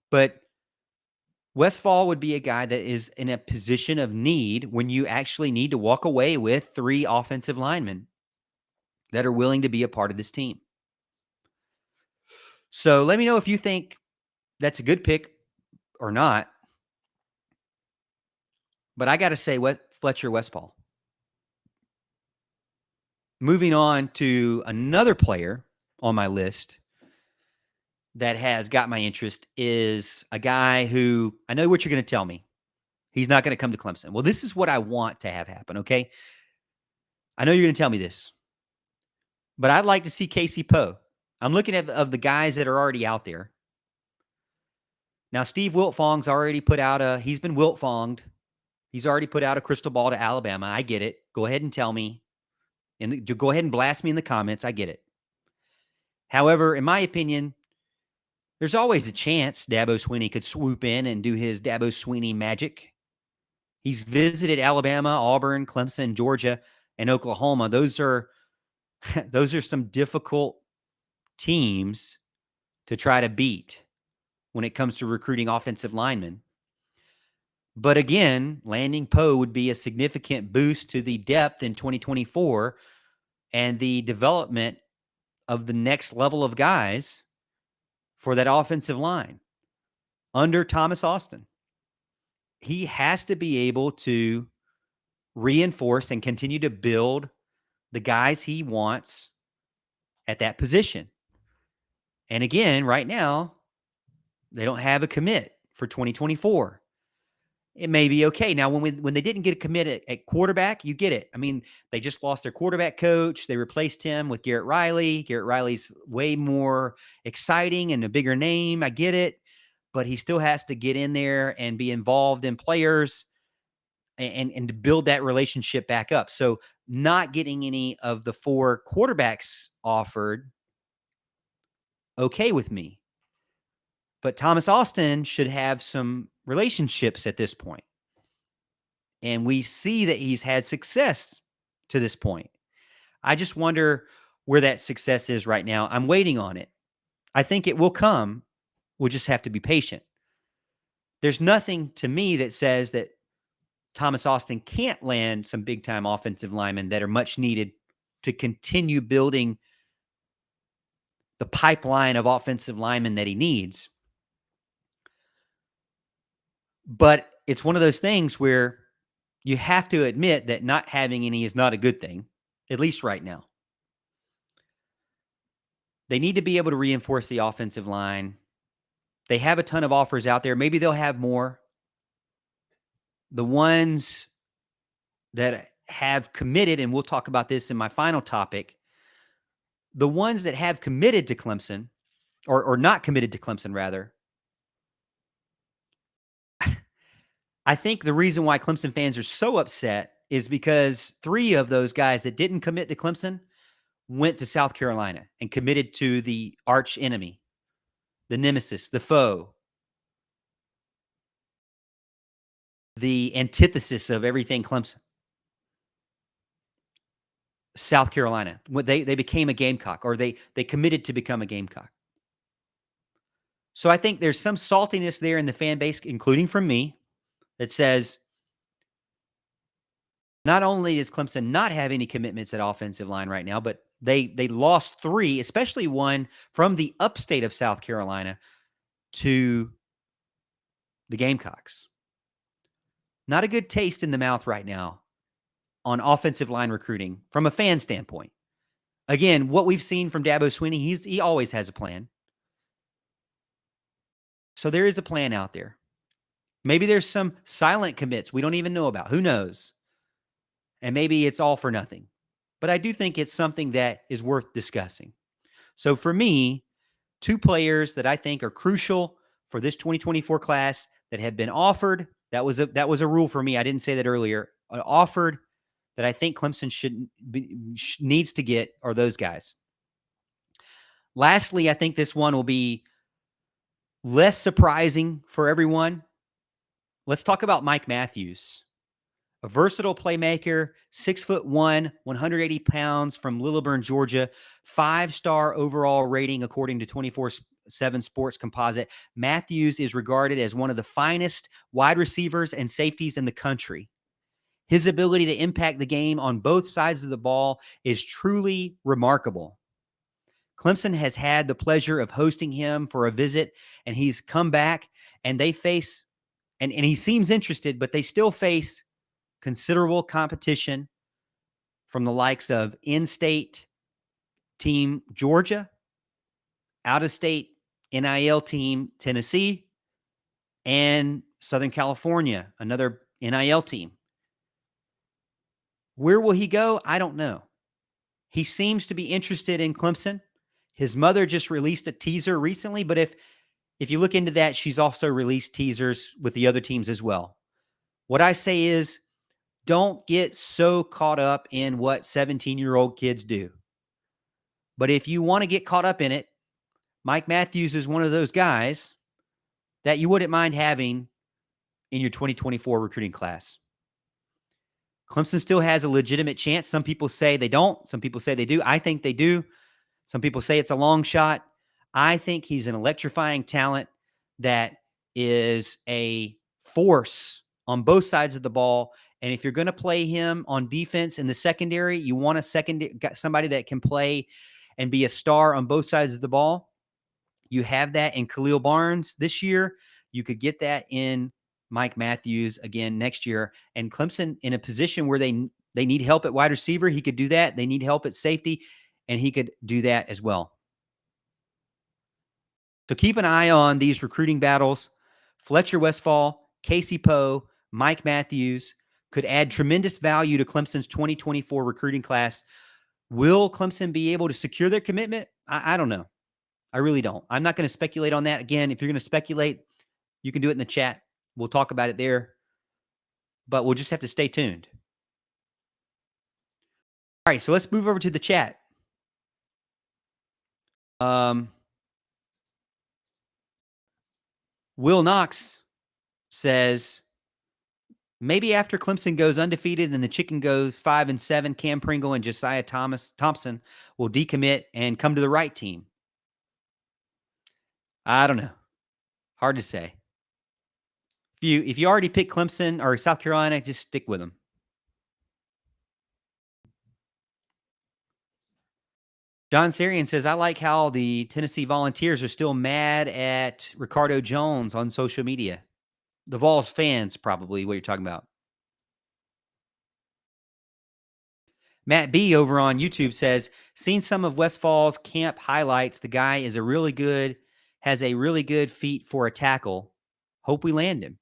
S1: but Westphal would be a guy that is in a position of need when you actually need to walk away with 3 offensive linemen that are willing to be a part of this team. So let me know if you think that's a good pick or not. But I got to say, Fletcher Westphal. Moving on to another player on my list that has got my interest is a guy who, I know what you're going to tell me. He's not going to come to Clemson. Well, this is what I want to have happen, okay? I know you're going to tell me this, but I'd like to see Casey Poe. I'm looking at of the guys that are already out there. Now, Steve Wiltfong's already put out he's been Wiltfonged. He's already put out a crystal ball to Alabama. I get it. Go ahead and tell me. And go ahead and blast me in the comments. I get it. However, in my opinion, there's always a chance Dabo Swinney could swoop in and do his Dabo Swinney magic. He's visited Alabama, Auburn, Clemson, Georgia, and Oklahoma. Those are some difficult teams to try to beat when it comes to recruiting offensive linemen. But again, landing Poe would be a significant boost to the depth in 2024 and the development of the next level of guys for that offensive line under Thomas Austin. he has to be able to reinforce and continue to build the guys he wants at that position. And again, right now, they don't have a commit for 2024. It may be okay. Now, when they didn't get a commit at quarterback, you get it. I mean, they just lost their quarterback coach. They replaced him with Garrett Riley. Garrett Riley's way more exciting and a bigger name. I get it. But he still has to get in there and be involved in players and to build that relationship back up. So not getting any of the 4 quarterbacks offered, okay with me. But Thomas Austin should have some relationships at this point. And we see that he's had success to this point. I just wonder where that success is right now. I'm waiting on it. I think it will come. We'll just have to be patient. There's nothing to me that says that Thomas Austin can't land some big time offensive linemen that are much needed to continue building the pipeline of offensive linemen that he needs. But it's one of those things where you have to admit that not having any is not a good thing, at least right now. They need to be able to reinforce the offensive line. They have a ton of offers out there. Maybe they'll have more. The ones that have committed, and we'll talk about this in my final topic, the ones that have committed to Clemson, or not committed to Clemson, rather, I think the reason why Clemson fans are so upset is because 3 of those guys that didn't commit to Clemson went to South Carolina and committed to the arch enemy, the nemesis, the foe, the antithesis of everything Clemson. South Carolina. They became a Gamecock, or they committed to become a Gamecock. So I think there's some saltiness there in the fan base, including from me, that says not only does Clemson not have any commitments at offensive line right now, but they lost 3, especially one from the upstate of South Carolina to the Gamecocks. Not a good taste in the mouth right now on offensive line recruiting from a fan standpoint. Again, what we've seen from Dabo Swinney, he always has a plan. So there is a plan out there. Maybe there's some silent commits we don't even know about. Who knows? And maybe it's all for nothing. But I do think it's something that is worth discussing. So for me, 2 players that I think are crucial for this 2024 class that have been offered. That was a rule for me. I didn't say that earlier. Offered that I think Clemson needs to get are those guys. Lastly, I think this one will be less surprising for everyone. Let's talk about Mike Matthews, a versatile playmaker, 6'1", 180 pounds from Lilburn, Georgia, 5-star overall rating according to 24/7 Sports Composite. Matthews is regarded as one of the finest wide receivers and safeties in the country. His ability to impact the game on both sides of the ball is truly remarkable. Clemson has had the pleasure of hosting him for a visit, and he's come back, and they face, and he seems interested, but they still face considerable competition from the likes of in-state team Georgia, out-of-state NIL team Tennessee, and Southern California, another NIL team. Where will he go? I don't know. He seems to be interested in Clemson. His mother just released a teaser recently, but if you look into that, she's also released teasers with the other teams as well. What I say is, don't get so caught up in what 17-year-old kids do. But if you want to get caught up in it, Mike Matthews is one of those guys that you wouldn't mind having in your 2024 recruiting class. Clemson still has a legitimate chance. Some people say they don't. Some people say they do. I think they do. Some people say it's a long shot. I think he's an electrifying talent that is a force on both sides of the ball. And if you're going to play him on defense in the secondary, you want somebody that can play and be a star on both sides of the ball. You have that in Khalil Barnes this year. You could get that in Mike Matthews again next year, and Clemson in a position where they need help at wide receiver. He could do that. They need help at safety, and he could do that as well. So keep an eye on these recruiting battles. Fletcher Westphal, Casey Poe, Mike Matthews could add tremendous value to Clemson's 2024 recruiting class. Will Clemson be able to secure their commitment? I don't know. I really don't. I'm not going to speculate on that. Again, if you're going to speculate, you can do it in the chat. We'll talk about it there. But we'll just have to stay tuned. All right, so let's move over to the chat. Will Knox says, maybe after Clemson goes undefeated and the Chicken goes 5-7, Cam Pringle and Josiah Thompson will decommit and come to the right team. I don't know. Hard to say. If you already picked Clemson or South Carolina, just stick with them. John Sarian says, I like how the Tennessee Volunteers are still mad at Ricardo Jones on social media. The Vols fans, probably what you're talking about. Matt B over on YouTube says, seen some of Westfall's camp highlights. The guy is has a really good feet for a tackle. Hope we land him.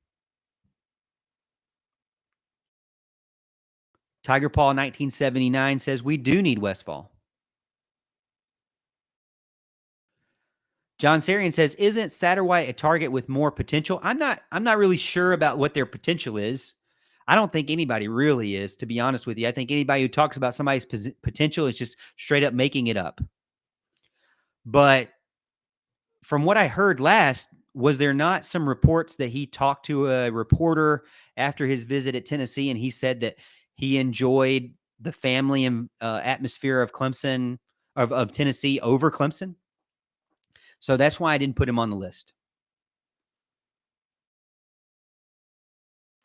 S1: Tiger Paw 1979 says, we do need Westfall. John Sarian says, isn't Satterwhite a target with more potential? I'm not really sure about what their potential is. I don't think anybody really is, to be honest with you. I think anybody who talks about somebody's potential is just straight up making it up. But from what I heard last, was there not some reports that he talked to a reporter after his visit at Tennessee, and he said that he enjoyed the family and atmosphere of Clemson, of Tennessee over Clemson? So that's why I didn't put him on the list.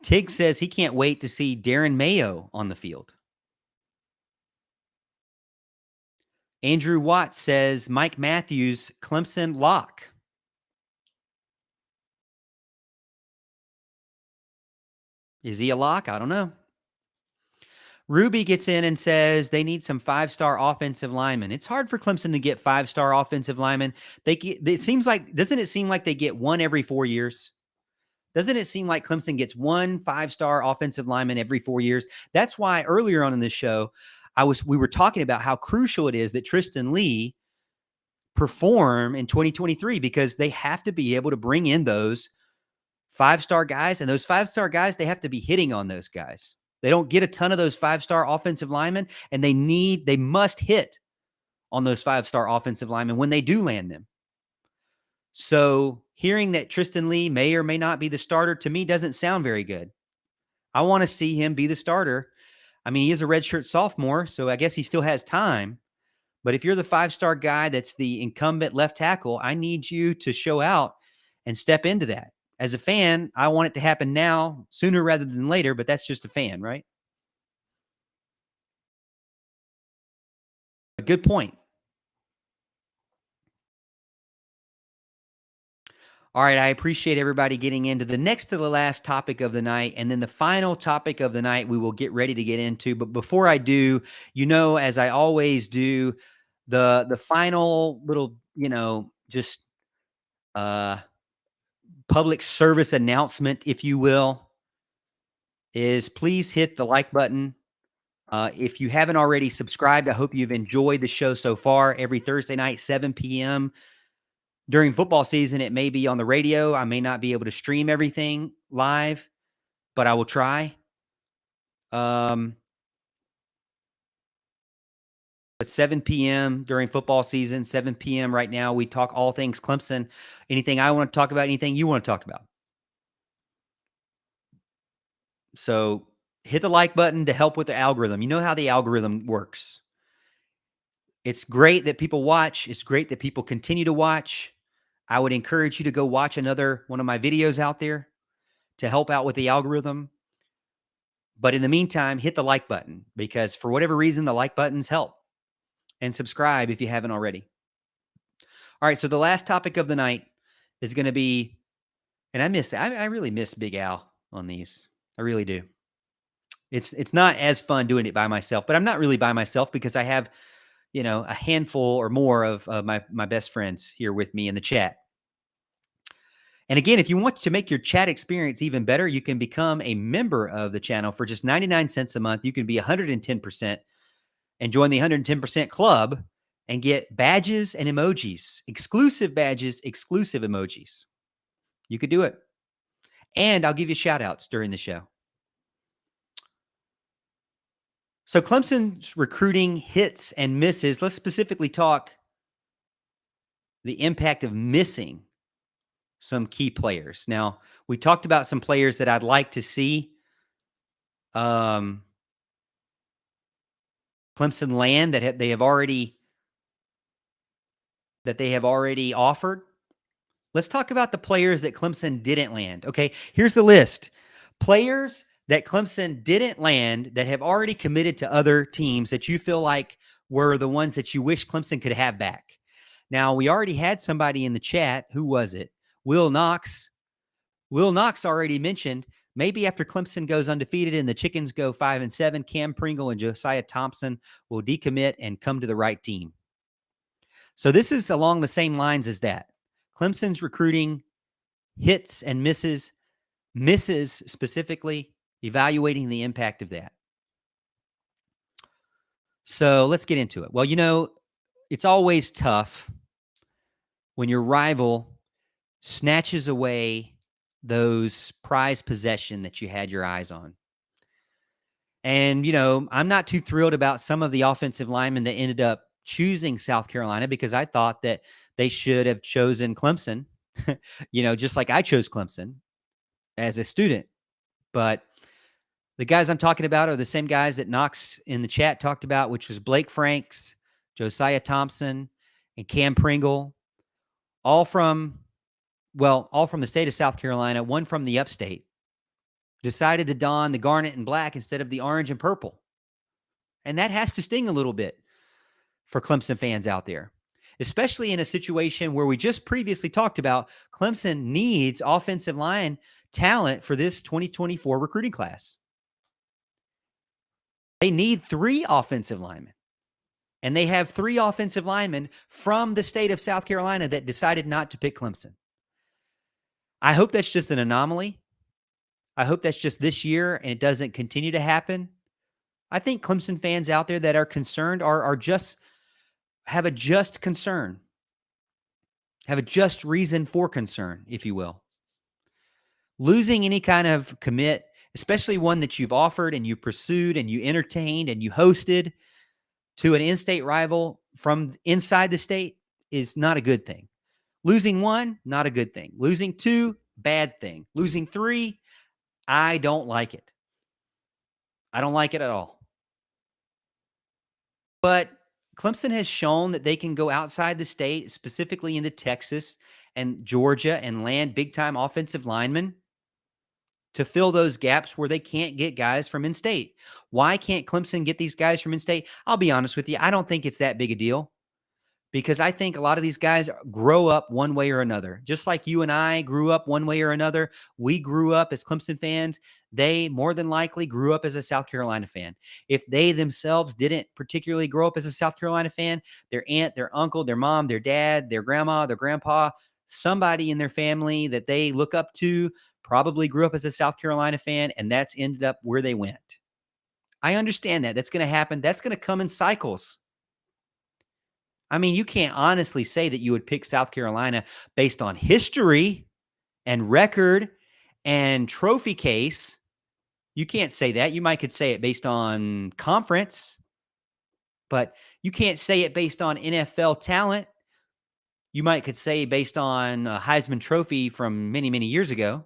S1: Tig says he can't wait to see Darren Mayo on the field. Andrew Watts says Mike Matthews, Clemson lock. Is he a lock? I don't know. Ruby gets in and says they need some 5-star offensive linemen. It's hard for Clemson to get 5-star offensive linemen. Doesn't it seem like they get one every 4 years? Doesn't it seem like Clemson gets one 5-star offensive lineman every 4 years? That's why earlier on in this show, we were talking about how crucial it is that Tristan Lee perform in 2023, because they have to be able to bring in those 5-star guys, and those 5-star guys, they have to be hitting on those guys. They don't get a ton of those 5-star offensive linemen, and they must hit on those 5-star offensive linemen when they do land them. So hearing that Tristan Lee may or may not be the starter, to me, doesn't sound very good. I want to see him be the starter. I mean, he is a redshirt sophomore, so I guess he still has time. But if you're the 5-star guy that's the incumbent left tackle, I need you to show out and step into that. As a fan, I want it to happen now, sooner rather than later, but that's just a fan, right? A good point. All right, I appreciate everybody getting into the next to the last topic of the night, and then the final topic of the night we will get ready to get into. But before I do, as I always do, the final little, just public service announcement, if you will, is please hit the like button. If you haven't already subscribed, I hope you've enjoyed the show so far. Every Thursday night, 7 p.m. During football season, it may be on the radio. I may not be able to stream everything live, but I will try. But 7 p.m. during football season, 7 p.m. right now, we talk all things Clemson. Anything I want to talk about, anything you want to talk about. So hit the like button to help with the algorithm. You know how the algorithm works. It's great that people watch. It's great that people continue to watch. I would encourage you to go watch another one of my videos out there to help out with the algorithm. But in the meantime, hit the like button, because for whatever reason, the like buttons help. And subscribe if you haven't already. All right, so the last topic of the night is going to be, and I really miss Big Al. on these. I really do. It's not as fun doing it by myself, but I'm not really by myself because I have, a handful or more of my best friends here with me in the chat. And again, if you want to make your chat experience even better, you can become a member of the channel for just 99 cents a month. You can be 110% and join the 110% club and get badges and emojis, exclusive badges, exclusive emojis. You could do it. And I'll give you shout outs during the show. So Clemson's recruiting hits and misses. Let's specifically talk the impact of missing some key players. Now, we talked about some players that I'd like to see Clemson land that they have already offered. Let's talk about the players that Clemson didn't land. Okay, here's the list. Players that Clemson didn't land that have already committed to other teams that you feel like were the ones that you wish Clemson could have back. Now, we already had somebody in the chat. Who was it? Will Knox. Will Knox already mentioned maybe after Clemson goes undefeated and the Chickens go 5-7, Cam Pringle and Josiah Thompson will decommit and come to the right team. So this is along the same lines as that. Clemson's recruiting hits and misses specifically, evaluating the impact of that. So let's get into it. Well, it's always tough when your rival snatches away those prized possession that you had your eyes on. And, I'm not too thrilled about some of the offensive linemen that ended up choosing South Carolina because I thought that they should have chosen Clemson, just like I chose Clemson as a student. But the guys I'm talking about are the same guys that Knox in the chat talked about, which was Blake Franks, Josiah Thompson, and Cam Pringle, all from the state of South Carolina, one from the upstate, decided to don the garnet and black instead of the orange and purple. And that has to sting a little bit for Clemson fans out there, especially in a situation where we just previously talked about Clemson needs offensive line talent for this 2024 recruiting class. They need 3 offensive linemen. And they have 3 offensive linemen from the state of South Carolina that decided not to pick Clemson. I hope that's just an anomaly. I hope that's just this year and it doesn't continue to happen. I think Clemson fans out there that are concerned have a just concern, have a just reason for concern, if you will. Losing any kind of commit, especially one that you've offered and you pursued and you entertained and you hosted to an in-state rival from inside the state is not a good thing. Losing 1, not a good thing. Losing 2, bad thing. Losing 3, I don't like it. I don't like it at all. But Clemson has shown that they can go outside the state, specifically into Texas and Georgia, and land big-time offensive linemen to fill those gaps where they can't get guys from in-state. Why can't Clemson get these guys from in-state? I'll be honest with you. I don't think it's that big a deal because I think a lot of these guys grow up one way or another. Just like you and I grew up one way or another, we grew up as Clemson fans. They more than likely grew up as a South Carolina fan. If they themselves didn't particularly grow up as a South Carolina fan, their aunt, their uncle, their mom, their dad, their grandma, their grandpa, somebody in their family that they look up to probably grew up as a South Carolina fan, and that's ended up where they went. I understand that. That's going to happen. That's going to come in cycles. I mean, you can't honestly say that you would pick South Carolina based on history and record and trophy case. You can't say that. You might could say it based on conference, but you can't say it based on NFL talent. You might could say based on a Heisman Trophy from many, many years ago.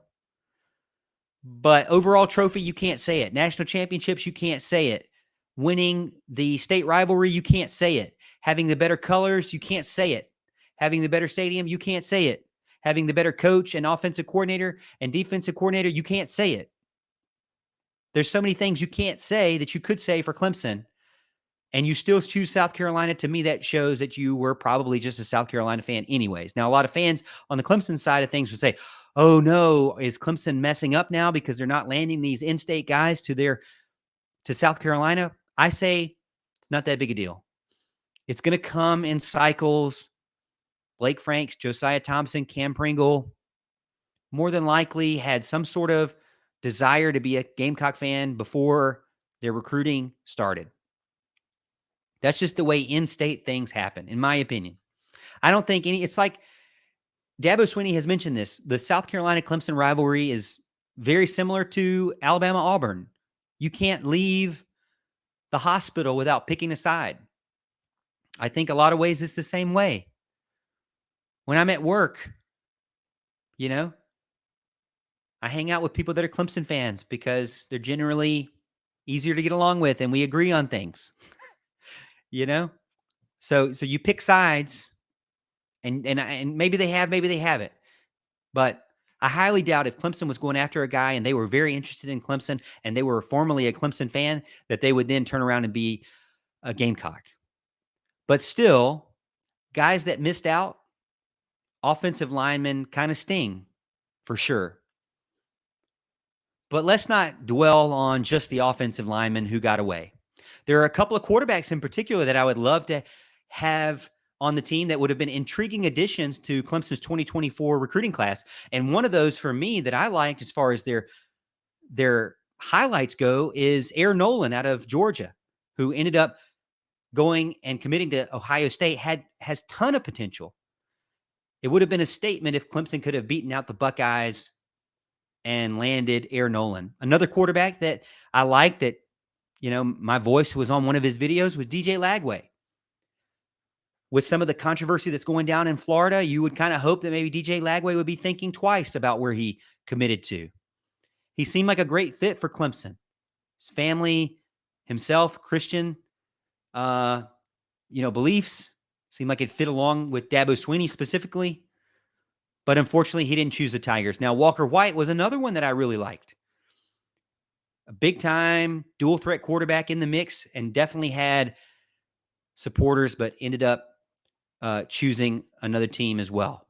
S1: But overall trophy, you can't say it. National championships, you can't say it. Winning the state rivalry, you can't say it. Having the better colors, you can't say it. Having the better stadium, you can't say it. Having the better coach and offensive coordinator and defensive coordinator, you can't say it. There's so many things you can't say that you could say for Clemson, and you still choose South Carolina. To me, that shows that you were probably just a South Carolina fan anyways. Now, a lot of fans on the Clemson side of things would say, oh no, is Clemson messing up now because they're not landing these in-state guys to South Carolina? I say it's not that big a deal. It's going to come in cycles. Blake Franks, Josiah Thompson, Cam Pringle, more than likely had some sort of desire to be a Gamecock fan before their recruiting started. That's just the way in-state things happen, in my opinion. I don't think it's like Dabo Swinney has mentioned this. The South Carolina-Clemson rivalry is very similar to Alabama-Auburn. You can't leave the hospital without picking a side. I think a lot of ways it's the same way. When I'm at work, I hang out with people that are Clemson fans because they're generally easier to get along with and we agree on things. So you pick sides and maybe they have, maybe they haven't. But I highly doubt if Clemson was going after a guy and they were very interested in Clemson and they were formerly a Clemson fan, that they would then turn around and be a Gamecock. But still, guys that missed out, offensive linemen kind of sting for sure. But let's not dwell on just the offensive linemen who got away. There are a couple of quarterbacks in particular that I would love to have on the team that would have been intriguing additions to Clemson's 2024 recruiting class. And one of those for me that I liked as far as their highlights go is Air Nolan out of Georgia, who ended up going and committing to Ohio State, has ton of potential. It would have been a statement if Clemson could have beaten out the Buckeyes and landed Air Nolan. Another quarterback that I like that, my voice was on one of his videos was DJ Lagway. With some of the controversy that's going down in Florida, you would kind of hope that maybe DJ Lagway would be thinking twice about where he committed to. He seemed like a great fit for Clemson. His family, himself, Christian, beliefs seemed like it fit along with Dabo Swinney specifically. But unfortunately, he didn't choose the Tigers. Now, Walker White was another one that I really liked. A big-time dual-threat quarterback in the mix and definitely had supporters, but ended up choosing another team as well.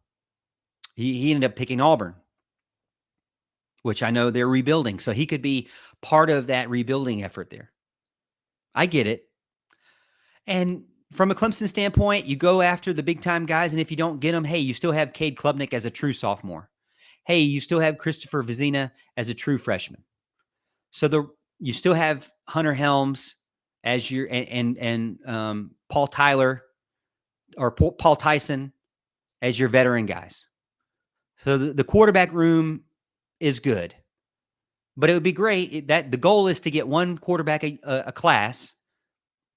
S1: He ended up picking Auburn, which I know they're rebuilding. So he could be part of that rebuilding effort there. I get it. And from a Clemson standpoint, you go after the big-time guys, and if you don't get them, hey, you still have Cade Klubnik as a true sophomore. Hey, you still have Christopher Vizina as a true freshman. So you still have Hunter Helms as your and Paul Tyler or Paul Tyson as your veteran guys. So the quarterback room is good, but it would be great that the goal is to get one quarterback a class.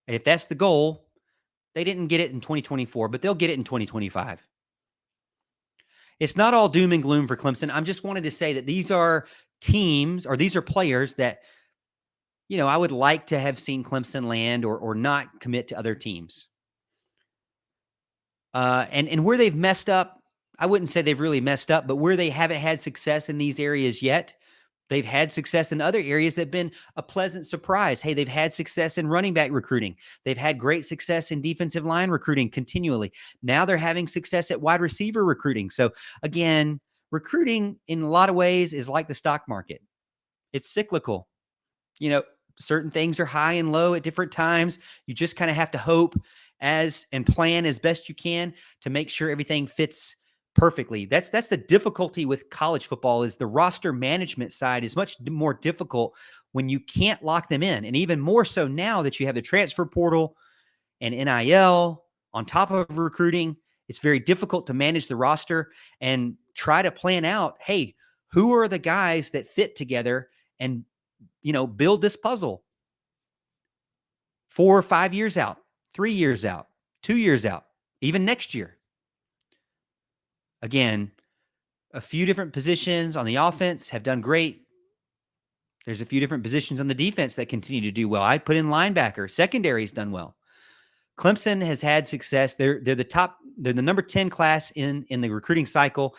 S1: If that's the goal, they didn't get it in 2024, but they'll get it in 2025. It's not all doom and gloom for Clemson. I'm just wanted to say that these are teams or these are players that, I would like to have seen Clemson land or not commit to other teams. And where they've messed up, I wouldn't say they've really messed up, but where they haven't had success in these areas yet, they've had success in other areas that have been a pleasant surprise. Hey, they've had success in running back recruiting. They've had great success in defensive line recruiting continually. Now they're having success at wide receiver recruiting. So again, recruiting in a lot of ways is like the stock market. It's cyclical. Certain things are high and low at different times. You just kind of have to hope and plan as best you can to make sure everything fits perfectly. That's the difficulty with college football is the roster management side is much more difficult when you can't lock them in. And even more so now that you have the transfer portal and NIL on top of recruiting, it's very difficult to manage the roster and try to plan out, hey, who are the guys that fit together and, build this puzzle 4 or 5 years out, 3 years out, 2 years out, even next year. Again, a few different positions on the offense have done great. There's a few different positions on the defense that continue to do well. I put in linebacker. Secondary's done well. Clemson has had success. They're the number 10 class in the recruiting cycle.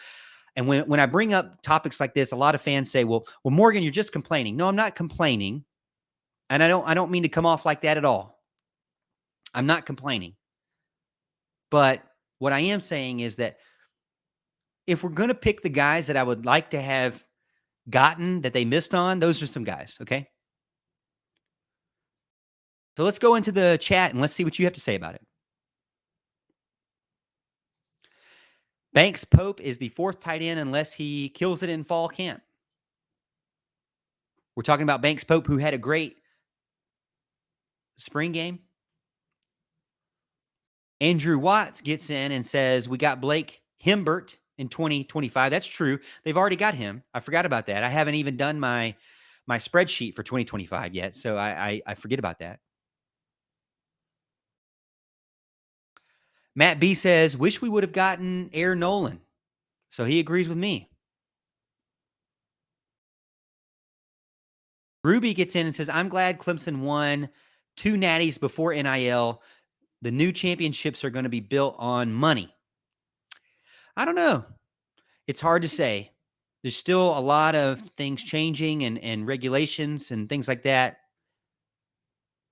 S1: And when I bring up topics like this, a lot of fans say, well, Morgan, you're just complaining. No, I'm not complaining. And I don't mean to come off like that at all. I'm not complaining. But what I am saying is that if we're going to pick the guys that I would like to have gotten that they missed on, those are some guys. Okay. So let's go into the chat and let's see what you have to say about it. Banks Pope is the 4th tight end unless he kills it in fall camp. We're talking about Banks Pope, who had a great spring game. Andrew Watts gets in and says, we got Blake Himbert in 2025. That's true. They've already got him. I forgot about that. I haven't even done my spreadsheet for 2025 yet, so I forget about that. Matt B says, wish we would have gotten Air Nolan. So he agrees with me. Ruby gets in and says, I'm glad Clemson won 2 natties before NIL. The new championships are going to be built on money. I don't know. It's hard to say. There's still a lot of things changing and regulations and things like that.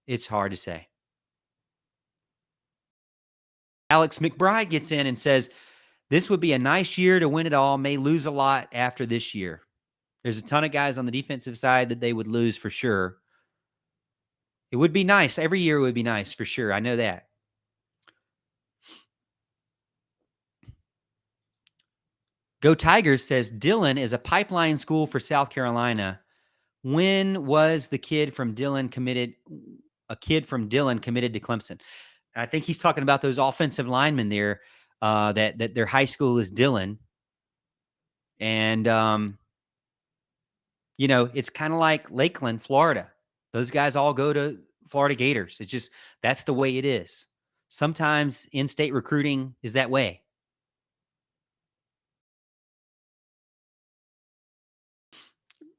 S1: It's hard to say. Alex McBride gets in and says, this would be a nice year to win it all. May lose a lot after this year. There's a ton of guys on the defensive side that they would lose for sure. It would be nice. Every year would be nice for sure. I know that. Go Tigers says Dillon is a pipeline school for South Carolina. When was a kid from Dillon committed to Clemson? I think he's talking about those offensive linemen there, that their high school is Dillon. And, it's kind of like Lakeland, Florida. Those guys all go to Florida Gators. It's just, that's the way it is. Sometimes in-state recruiting is that way.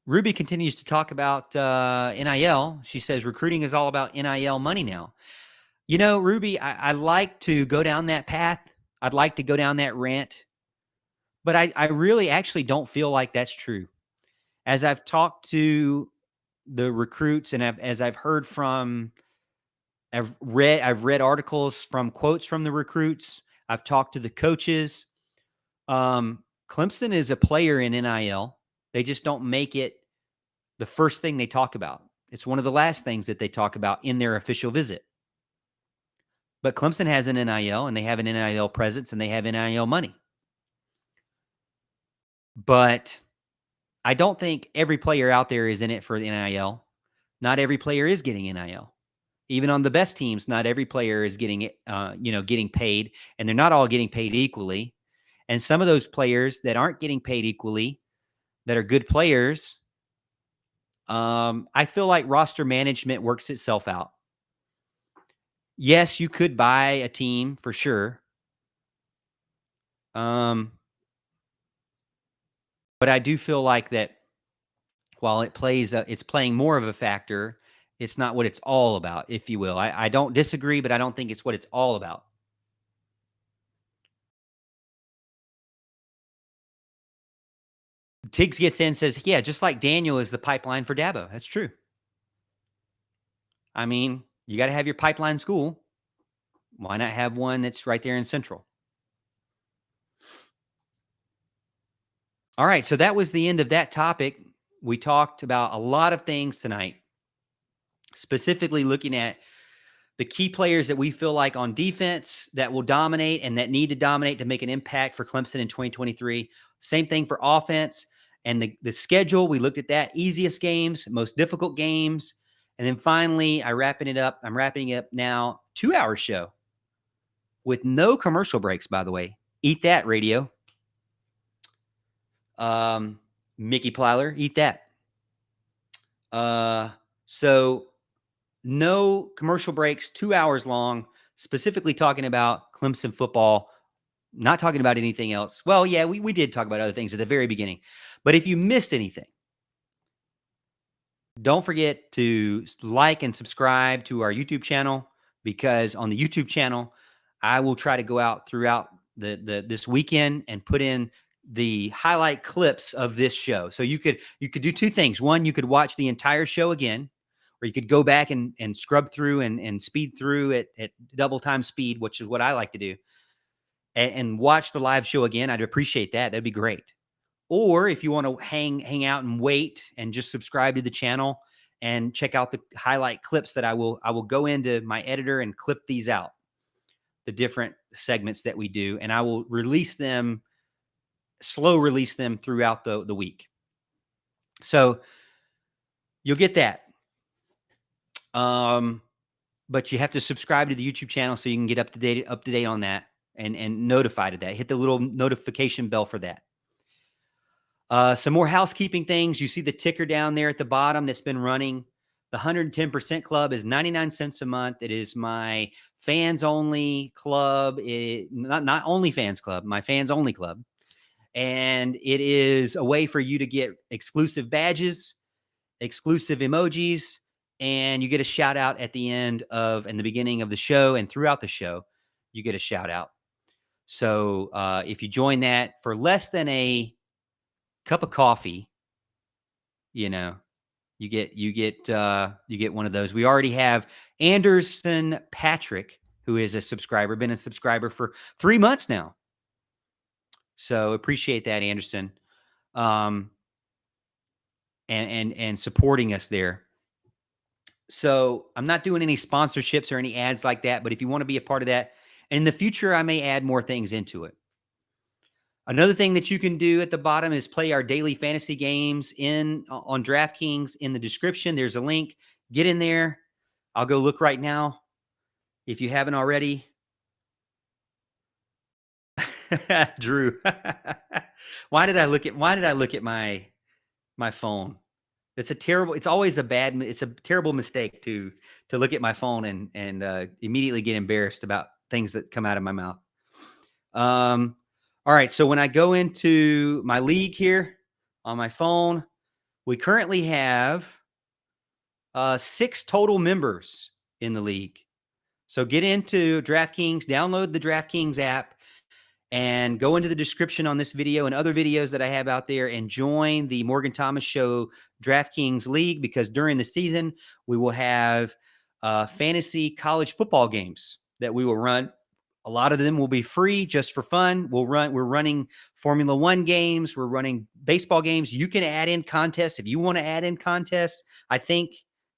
S1: Ruby continues to talk about NIL. She says recruiting is all about NIL money now. Ruby, I like to go down that path. I'd like to go down that rant. But I really actually don't feel like that's true. As I've talked to the recruits and as I've heard from, I've read articles from quotes from the recruits. I've talked to the coaches. Clemson is a player in NIL. They just don't make it the first thing they talk about. It's one of the last things that they talk about in their official visit. But Clemson has an NIL, and they have an NIL presence, and they have NIL money. But I don't think every player out there is in it for the NIL. Not every player is getting NIL. Even on the best teams, not every player is getting getting paid, and they're not all getting paid equally. And some of those players that aren't getting paid equally, that are good players, I feel like roster management works itself out. Yes, you could buy a team for sure. But I do feel like that while it's playing more of a factor, it's not what it's all about, if you will. I don't disagree, but I don't think it's what it's all about. Tiggs gets in and says, yeah, just like Daniel is the pipeline for Dabo. That's true. I mean, you got to have your pipeline school. Why not have one that's right there in Central? All right, so that was the end of that topic. We talked about a lot of things tonight, specifically looking at the key players that we feel like on defense that will dominate and that need to dominate to make an impact for Clemson in 2023. Same thing for offense and the schedule. We looked at that. Easiest games, most difficult games. And then finally, I'm wrapping it up now. 2-hour show with no commercial breaks, by the way. Eat that, radio. Mickey Plyler, eat that. So no commercial breaks, 2 hours long, specifically talking about Clemson football, not talking about anything else. Well, yeah, we did talk about other things at the very beginning. But if you missed anything, don't forget to like and subscribe to our YouTube channel, because on the YouTube channel, I will try to go out throughout this weekend and put in the highlight clips of this show. So you could do two things. One, you could watch the entire show again, or you could go back and scrub through and speed through at double time speed, which is what I like to do. and watch the live show again, I'd appreciate that. That'd be great. Or if you want to hang out and wait and just subscribe to the channel and check out the highlight clips that I will go into my editor and clip these out, the different segments that we do, and I will slow release them throughout the week. So you'll get that. But you have to subscribe to the YouTube channel so you can get up to date on that and notified of that. Hit the little notification bell for that. Some more housekeeping things. You see the ticker down there at the bottom that's been running. The 110% Club is 99 cents a month. It is my fans only club. Not only fans club, my fans only club. And it is a way for you to get exclusive badges, exclusive emojis, and you get a shout out at the end of and the beginning of the show, and throughout the show, you get a shout out. So if you join that for less than a cup of coffee, you get one of those. We already have Anderson Patrick, who is a subscriber, been a subscriber for 3 months now. So appreciate that, Anderson, and supporting us there. So I'm not doing any sponsorships or any ads like that, but if you want to be a part of that, and in the future, I may add more things into it. Another thing that you can do at the bottom is play our daily fantasy games on DraftKings. In the description, there's a link. Get in there. I'll go look right now if you haven't already. Drew, why did I look at my phone? It's a terrible mistake to look at my phone and immediately get embarrassed about things that come out of my mouth. All right, so when I go into my league here on my phone, we currently have 6 total members in the league. So get into DraftKings, download the DraftKings app, and go into the description on this video and other videos that I have out there and join the Morgan Thomas Show DraftKings League, because during the season, we will have fantasy college football games that we will run. A lot of them will be free just for fun. We're running Formula One games. We're running baseball games. You can add in contests if you want to add in contests. I think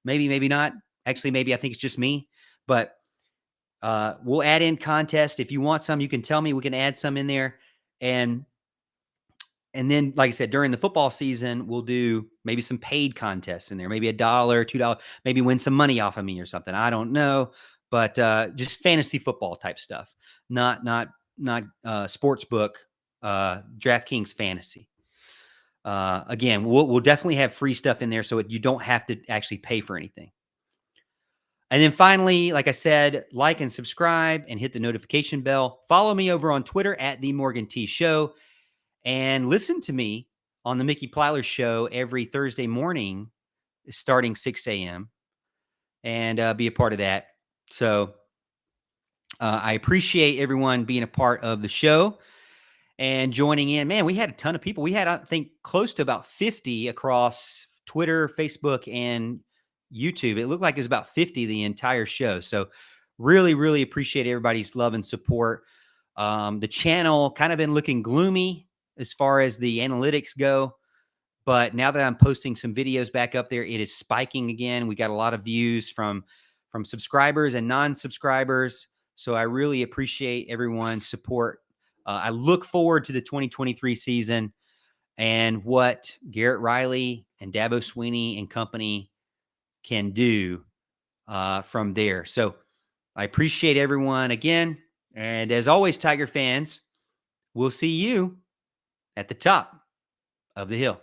S1: maybe not. Actually, maybe I think it's just me, but we'll add in contests. If you want some, you can tell me. We can add some in there. And then, like I said, during the football season, we'll do maybe some paid contests in there, maybe $1, $2, maybe win some money off of me or something. I don't know. But just fantasy football type stuff, not sports book, DraftKings fantasy. Again, we'll definitely have free stuff in there, so you don't have to actually pay for anything. And then finally, like I said, like and subscribe and hit the notification bell. Follow me over on Twitter at The Morgan T Show, and listen to me on the Mickey Plyler Show every Thursday morning, starting 6 a.m. and be a part of that. So I appreciate everyone being a part of the show and joining in. Man, we had a ton of people. We had, I think, close to about 50 across Twitter, Facebook, and YouTube. It looked like it was about 50 the entire show. So really, really appreciate everybody's love and support. The channel kind of been looking gloomy as far as the analytics go. But now that I'm posting some videos back up there, it is spiking again. We got a lot of views from subscribers and non-subscribers. So I really appreciate everyone's support. I look forward to the 2023 season and what Garrett Riley and Dabo Swinney and company can do from there. So I appreciate everyone again. And as always, Tiger fans, we'll see you at the top of the hill.